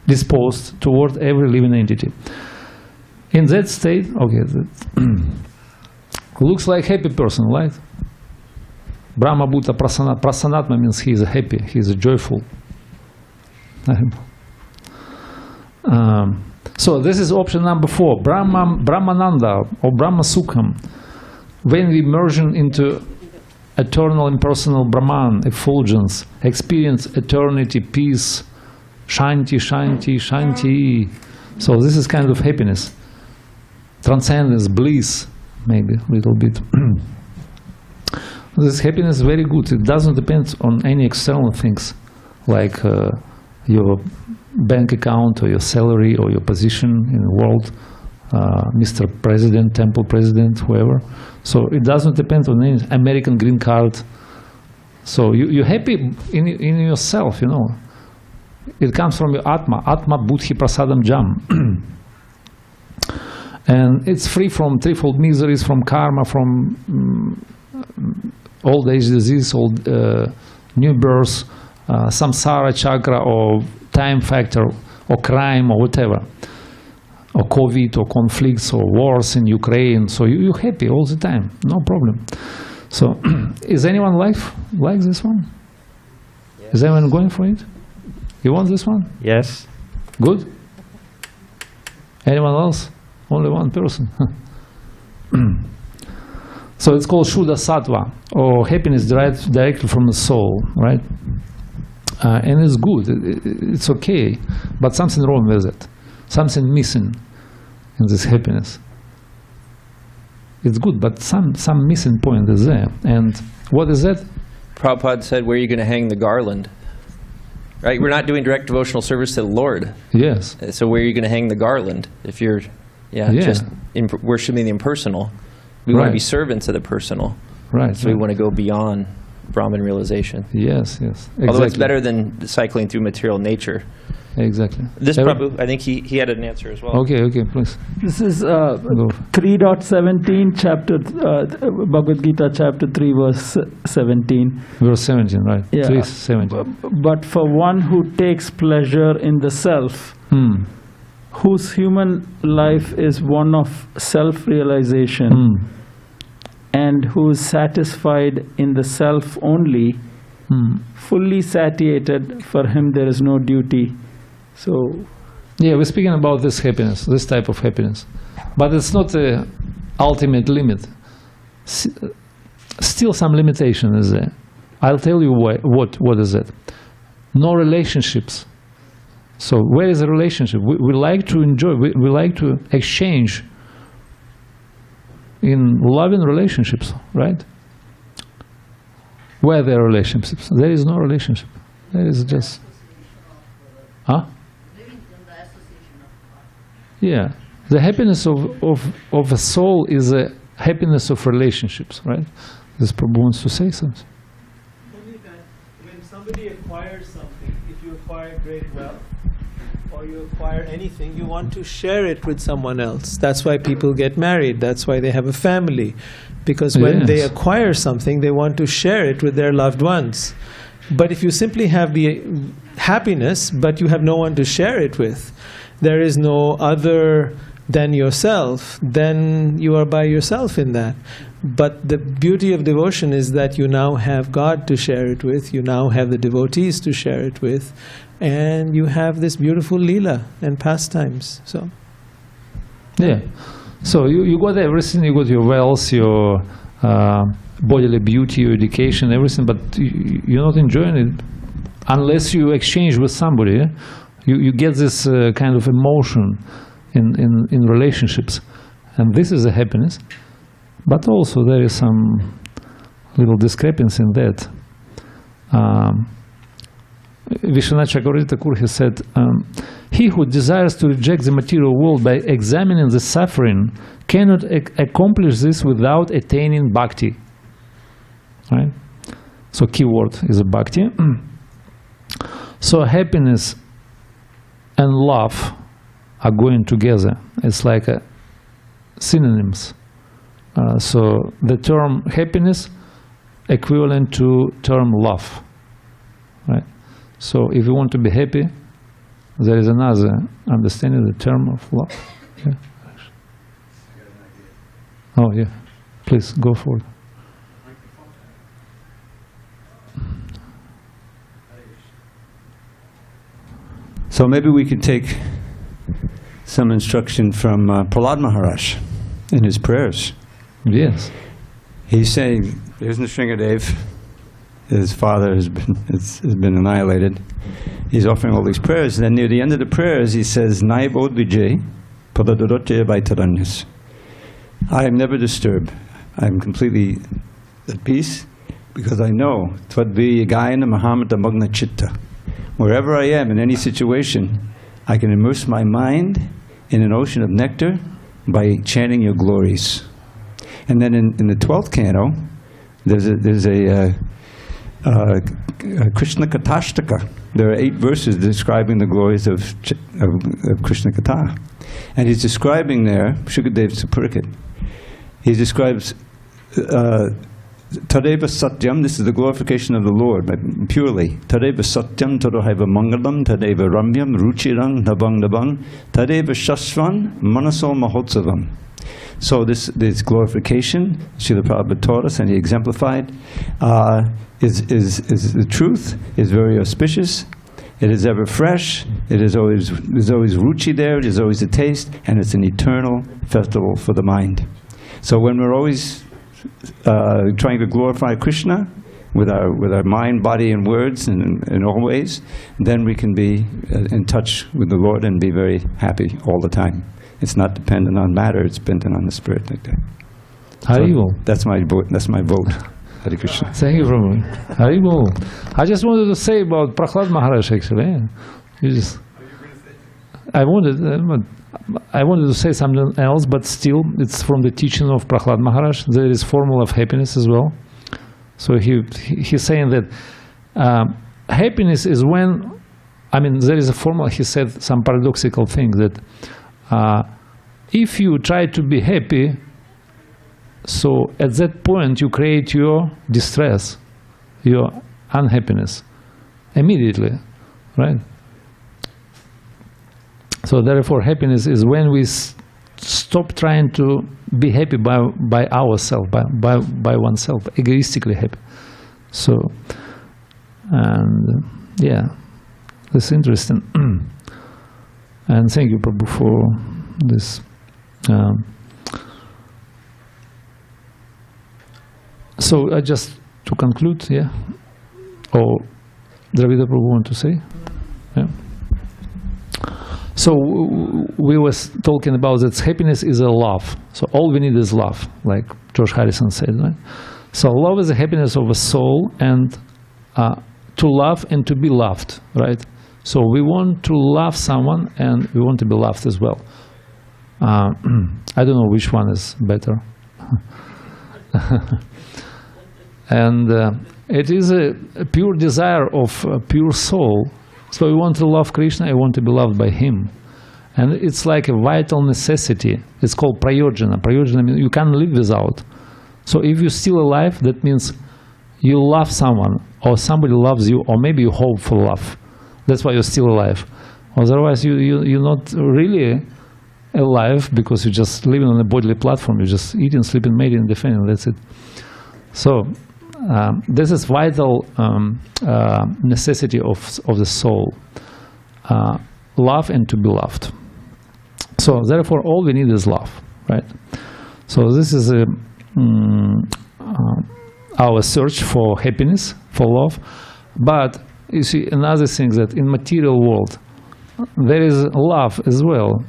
disposed toward every living entity. In that state, okay, that looks like happy person, right? Brahma Bhuta Prasanatma means he is happy, he is joyful. So this is option number 4, Brahmananda or Brahma Sukham. When we merge into eternal impersonal Brahman, effulgence, experience eternity, peace, shanti, shanti, shanti. So this is kind of happiness, transcendence, bliss, maybe a little bit. This happiness is very good. It doesn't depend on any external things like your bank account or your salary or your position in the world, Mr. President, Temple President, whoever. So it doesn't depend on any American green card. So you're happy in yourself, you know. It comes from your Atma, Atma Buddhi Prasadam Jam. And it's free from threefold miseries, from karma, from old age disease, old new birth, samsara chakra, or time factor, or crime, or whatever, or COVID, or conflicts, or wars in Ukraine. So you're happy all the time, no problem. So is anyone like this one? Yes. Is anyone going for it? You want this one? Yes. Good? Anyone else? Only one person. So it's called Shuddha Sattva, or happiness derived directly from the soul, right? And it's good, it's okay, but something wrong with it. Something missing in this happiness. It's good, but some missing point is there. And what is that? Prabhupada said, where are you going to hang the garland? Right? We're not doing direct devotional service to the Lord. Yes. So where are you going to hang the garland if you're just worshiping the impersonal? We want to be servants of the personal. Right. So we want to go beyond Brahman realization. Yes, yes. Exactly. Although it's better than cycling through material nature. Exactly. This Prabhu, I think he had an answer as well. Okay, please. This is 3.17, chapter Bhagavad Gita, chapter 3, verse 17. Verse 17, right? Yeah. 3:17. But for one who takes pleasure in the self, whose human life is one of self-realization, and who is satisfied in the self only, fully satiated, for him there is no duty. So, yeah, we're speaking about this happiness, this type of happiness. But it's not the ultimate limit. Still some limitation is there. I'll tell you why, what is it. No relationships. So where is the relationship? We like to enjoy, we like to exchange in loving relationships, right? Where there are relationships? There is no relationship. There is just... Huh? Yeah. The happiness of a soul is a happiness of relationships, right? This Prabhu wants to say something. Only that when somebody acquires something, if you acquire great wealth, or you acquire anything, you want to share it with someone else. That's why people get married. That's why they have a family. Because when they acquire something, they want to share it with their loved ones. But if you simply have the happiness, but you have no one to share it with, there is no other than yourself, then you are by yourself in that. But the beauty of devotion is that you now have God to share it with, you now have the devotees to share it with, and you have this beautiful lila and pastimes. So, yeah. So you got everything, you got your wealth, your bodily beauty, your education, everything, but you're not enjoying it unless you exchange with somebody. Yeah? You get this kind of emotion in relationships, and this is a happiness. But also there is some little discrepancy in that. Vishwanath Chakravarti Thakur, he said, he who desires to reject the material world by examining the suffering cannot accomplish this without attaining bhakti. Right? So key word is bhakti. So happiness and love are going together. It's like synonyms. So the term happiness equivalent to term love. Right? So if you want to be happy, there is another understanding the term of love. Yeah. Oh yeah, please go for it. So maybe we could take some instruction from Prahlad Maharaj in his prayers. Yes. He's saying, there's Nrsingadev, his father has been annihilated. He's offering all these prayers, and then near the end of the prayers he says, Naibod Vijay Padadorote Vaitaranyas. I am never disturbed. I am completely at peace, because I know Tvadvi Gayana Mahamata Magna Chitta. Wherever I am in any situation, I can immerse my mind in an ocean of nectar by chanting your glories. And then in the 12th canto, there's a Krishna Katastaka. There are 8 verses describing the glories of Krishna Katha. And he's describing there, Shukadev Supurikit, he describes Tadeva Satyam, this is the glorification of the Lord, purely. Tadeva Satyam, Tadohaiva Mangalam, Tadeva Ramyam, Ruchirang, Nabang Nabang, Tadeva Shasvan, Manaso Mahotsavam. So this glorification, Srila Prabhupada taught us and he exemplified, is the truth, is very auspicious, it is ever fresh, there's always ruchi there, there's always a taste, and it's an eternal festival for the mind. So when we're always trying to glorify Krishna with our mind, body, and words, and in all ways, then we can be in touch with the Lord and be very happy all the time. It's not dependent on matter; it's dependent on the spirit, like that. Haribol. So that's my vote. That's my vote. Hare Krishna. Thank you, Prabhu. Haribol. I just wanted to say about Prahlad Maharaj. Actually, I wanted to say something else, but still, it's from the teaching of Prahlad Maharaj. There is formula of happiness as well. So he's saying that happiness is when, there is a formula. He said some paradoxical thing that if you try to be happy, so at that point you create your distress, your unhappiness immediately, right? So therefore happiness is when we stop trying to be happy by ourselves, by oneself, egoistically happy. So, and yeah, that's interesting. And thank you, Prabhu, for this. So just to conclude, yeah? Or Dravida Prabhu want to say? Yeah. So we was talking about that happiness is a love. So all we need is love, like George Harrison said, right? So love is the happiness of a soul, and to love and to be loved, right? So we want to love someone and we want to be loved as well. I don't know which one is better. And it is a pure desire of a pure soul. So we want to love Krishna, I want to be loved by him. And it's like a vital necessity. It's called prayojana. Prayojana means you can't live without. So if you're still alive, that means you love someone, or somebody loves you, or maybe you hope for love. That's why you're still alive. Otherwise, you're not really alive, because you're just living on a bodily platform. You're just eating, sleeping, mating, defending. That's it. So this is vital necessity of the soul. Love and to be loved. So therefore, all we need is love, right? So this is our search for happiness, for love. But you see, another thing that in material world, there is love as well.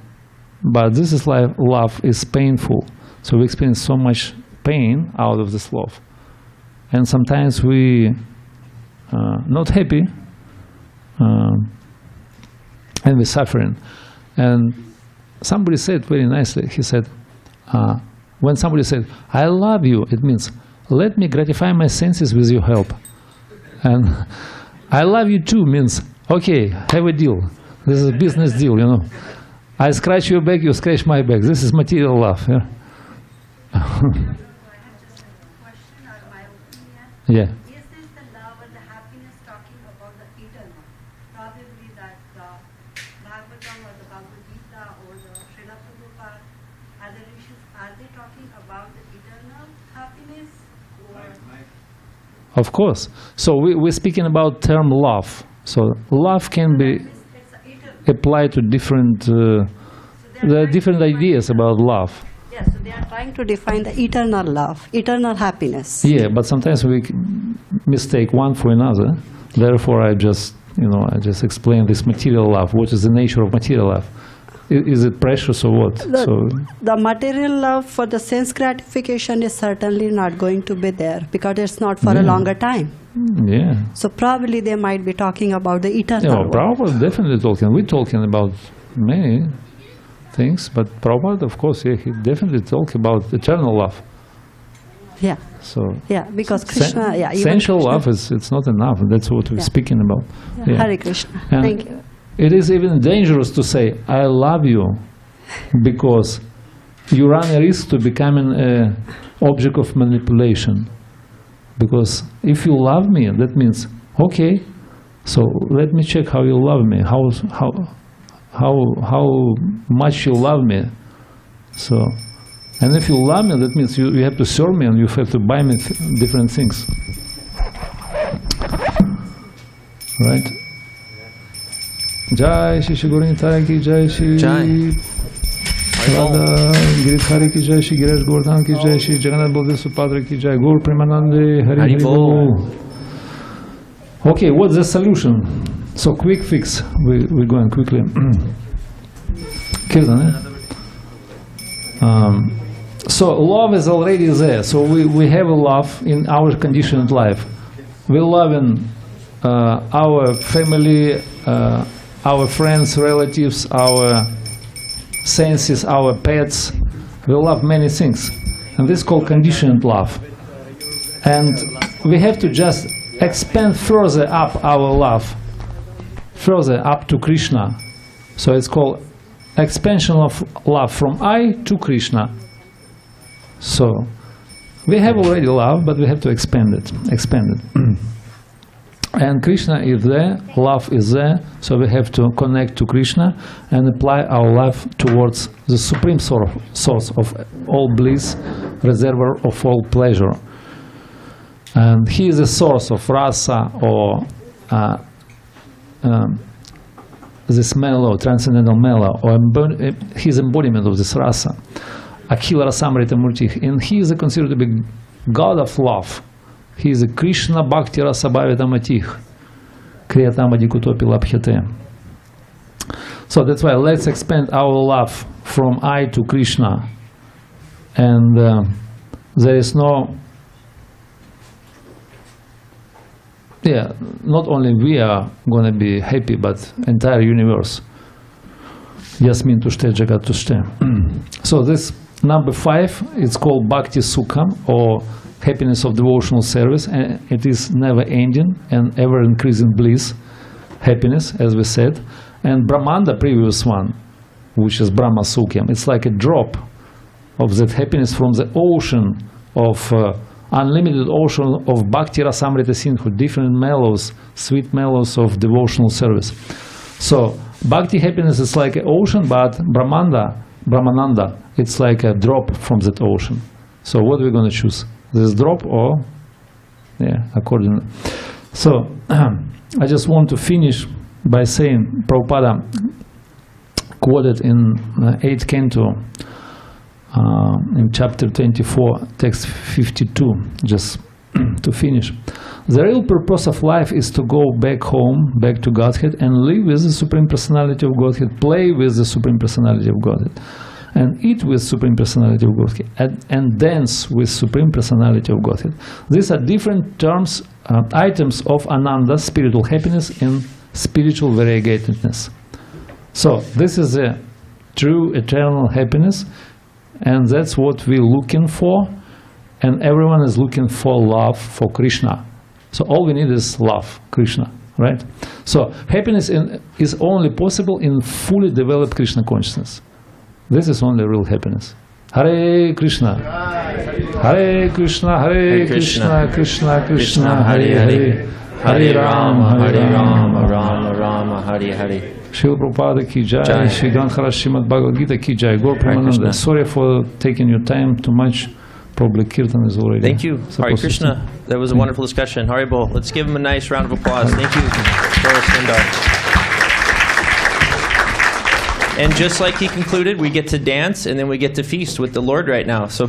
But this is like love is painful. So we experience so much pain out of this love. And sometimes we not happy, and we're suffering. And somebody said very nicely, he said, when somebody said, I love you, it means, let me gratify my senses with your help. And I love you too means, okay, have a deal. This is a business deal, you know. I scratch your back, you scratch my back. This is material love. Yeah. I have just a question or my opinion. Yeah. Is this the love and the happiness talking about the eternal? Probably that the Bhagavatam or the Bhagavad Gita or the Srila Prabhupada, other issues, are they talking about the eternal happiness? Or Of course. So we're speaking about term love. So love can be it's eternal. applied to different, there are different ideas about love. Yes, so they are trying to define the eternal love, eternal happiness. Yeah, but sometimes we mistake one for another. Therefore, I just explain this material love. What is the nature of material love? Is it precious or what? The material love for the sense gratification is certainly not going to be there because it's not for a longer time. Yeah. So probably they might be talking about the eternal Yeah, one. Prabhupada definitely talking. We're talking about many things, but Prabhupada, of course, yeah, he definitely talk about eternal love. Yeah, So yeah, because Krishna, even sensual Krishna, love it's not enough. That's what we're Yeah. speaking about. Yeah, Yeah. Hare Krishna. And Thank you. it is even dangerous to say, I love you, because you run a risk to becoming an object of manipulation. Because if you love me, that means, okay, so let me check how you love me, how much you love me. So, and if you love me, that means you have to serve me and you have to buy me different things. Right? Jai Shri Shri Gauranga Tara ki Jai Shri Jai. Radha Giridhari ki Jai Shri Girish Govardhan ki Jai Shri Jagannath Baldev Supadra ki Jai Gaur Premanande Hari Hari Bol. Okay, what's the solution? So quick fix. We're going quickly. Kirtan, eh? So love is already there. So we have a love in our conditioned life. We love in our family, our friends, relatives, our senses, our pets. We love many things. And this is called conditioned love. And we have to just expand further up our love, further up to Krishna. So it's called expansion of love from I to Krishna. So we have already love, but we have to expand it. And Krishna is there, love is there, so we have to connect to Krishna and apply our love towards the supreme source of all bliss, reservoir of all pleasure. And he is the source of rasa, or this mellow, transcendental mellow, or his embodiment of this rasa. Akhila Rasamrita Murti, and he is considered to be God of love. He is a Krishna Bhakti Rasabhavita Matih, Kriyatamadi Kutopi Labhyate. So that's why let's expand our love from I to Krishna. And there is no yeah, not only we are going to be happy, but entire universe. Yasmin tushte, jagat tushte. So this number 5, it's called Bhakti Sukha, or happiness of devotional service, and it is never ending and ever increasing bliss, happiness, as we said. And Brahmanda, previous one, which is Brahma Sukham, it's like a drop of that happiness from the ocean of unlimited ocean of Bhakti Rasamrita Sindhu, different mellows, sweet mellows of devotional service. So Bhakti happiness is like an ocean, but Brahmananda, it's like a drop from that ocean. So what are we going to choose? This drop or, yeah, accordingly. So I just want to finish by saying Prabhupada quoted in 8th canto in chapter 24, text 52, just to finish. The real purpose of life is to go back home, back to Godhead, and live with the Supreme Personality of Godhead, play with the Supreme Personality of Godhead, and eat with Supreme Personality of Godhead, and dance with Supreme Personality of Godhead. These are different terms, items of Ananda, spiritual happiness and spiritual variegatedness. So this is a true eternal happiness, and that's what we're looking for, and everyone is looking for love for Krishna. So all we need is love, Krishna, right? So happiness is only possible in fully developed Krishna consciousness. This is only real happiness. Hare Krishna. Hare Krishna, Hare Krishna, Krishna Krishna, Hare Hare. Hare Rama, Hare Rama, Rama Rama, Hare Hare. Srila Prabhupada ki jai, Jai. Shri Granthara Srimad Bhagavad Gita ki jai. Gaur Hare Premananda. Krishna. Sorry for taking your time too much. Probably Kirtan is already. Thank you. Hare supposed to Krishna. That was a wonderful discussion. Haribol. Let's give him a nice round of applause. Thank you, Gaura Sundara. And just like he concluded, we get to dance and then we get to feast with the Lord right now. So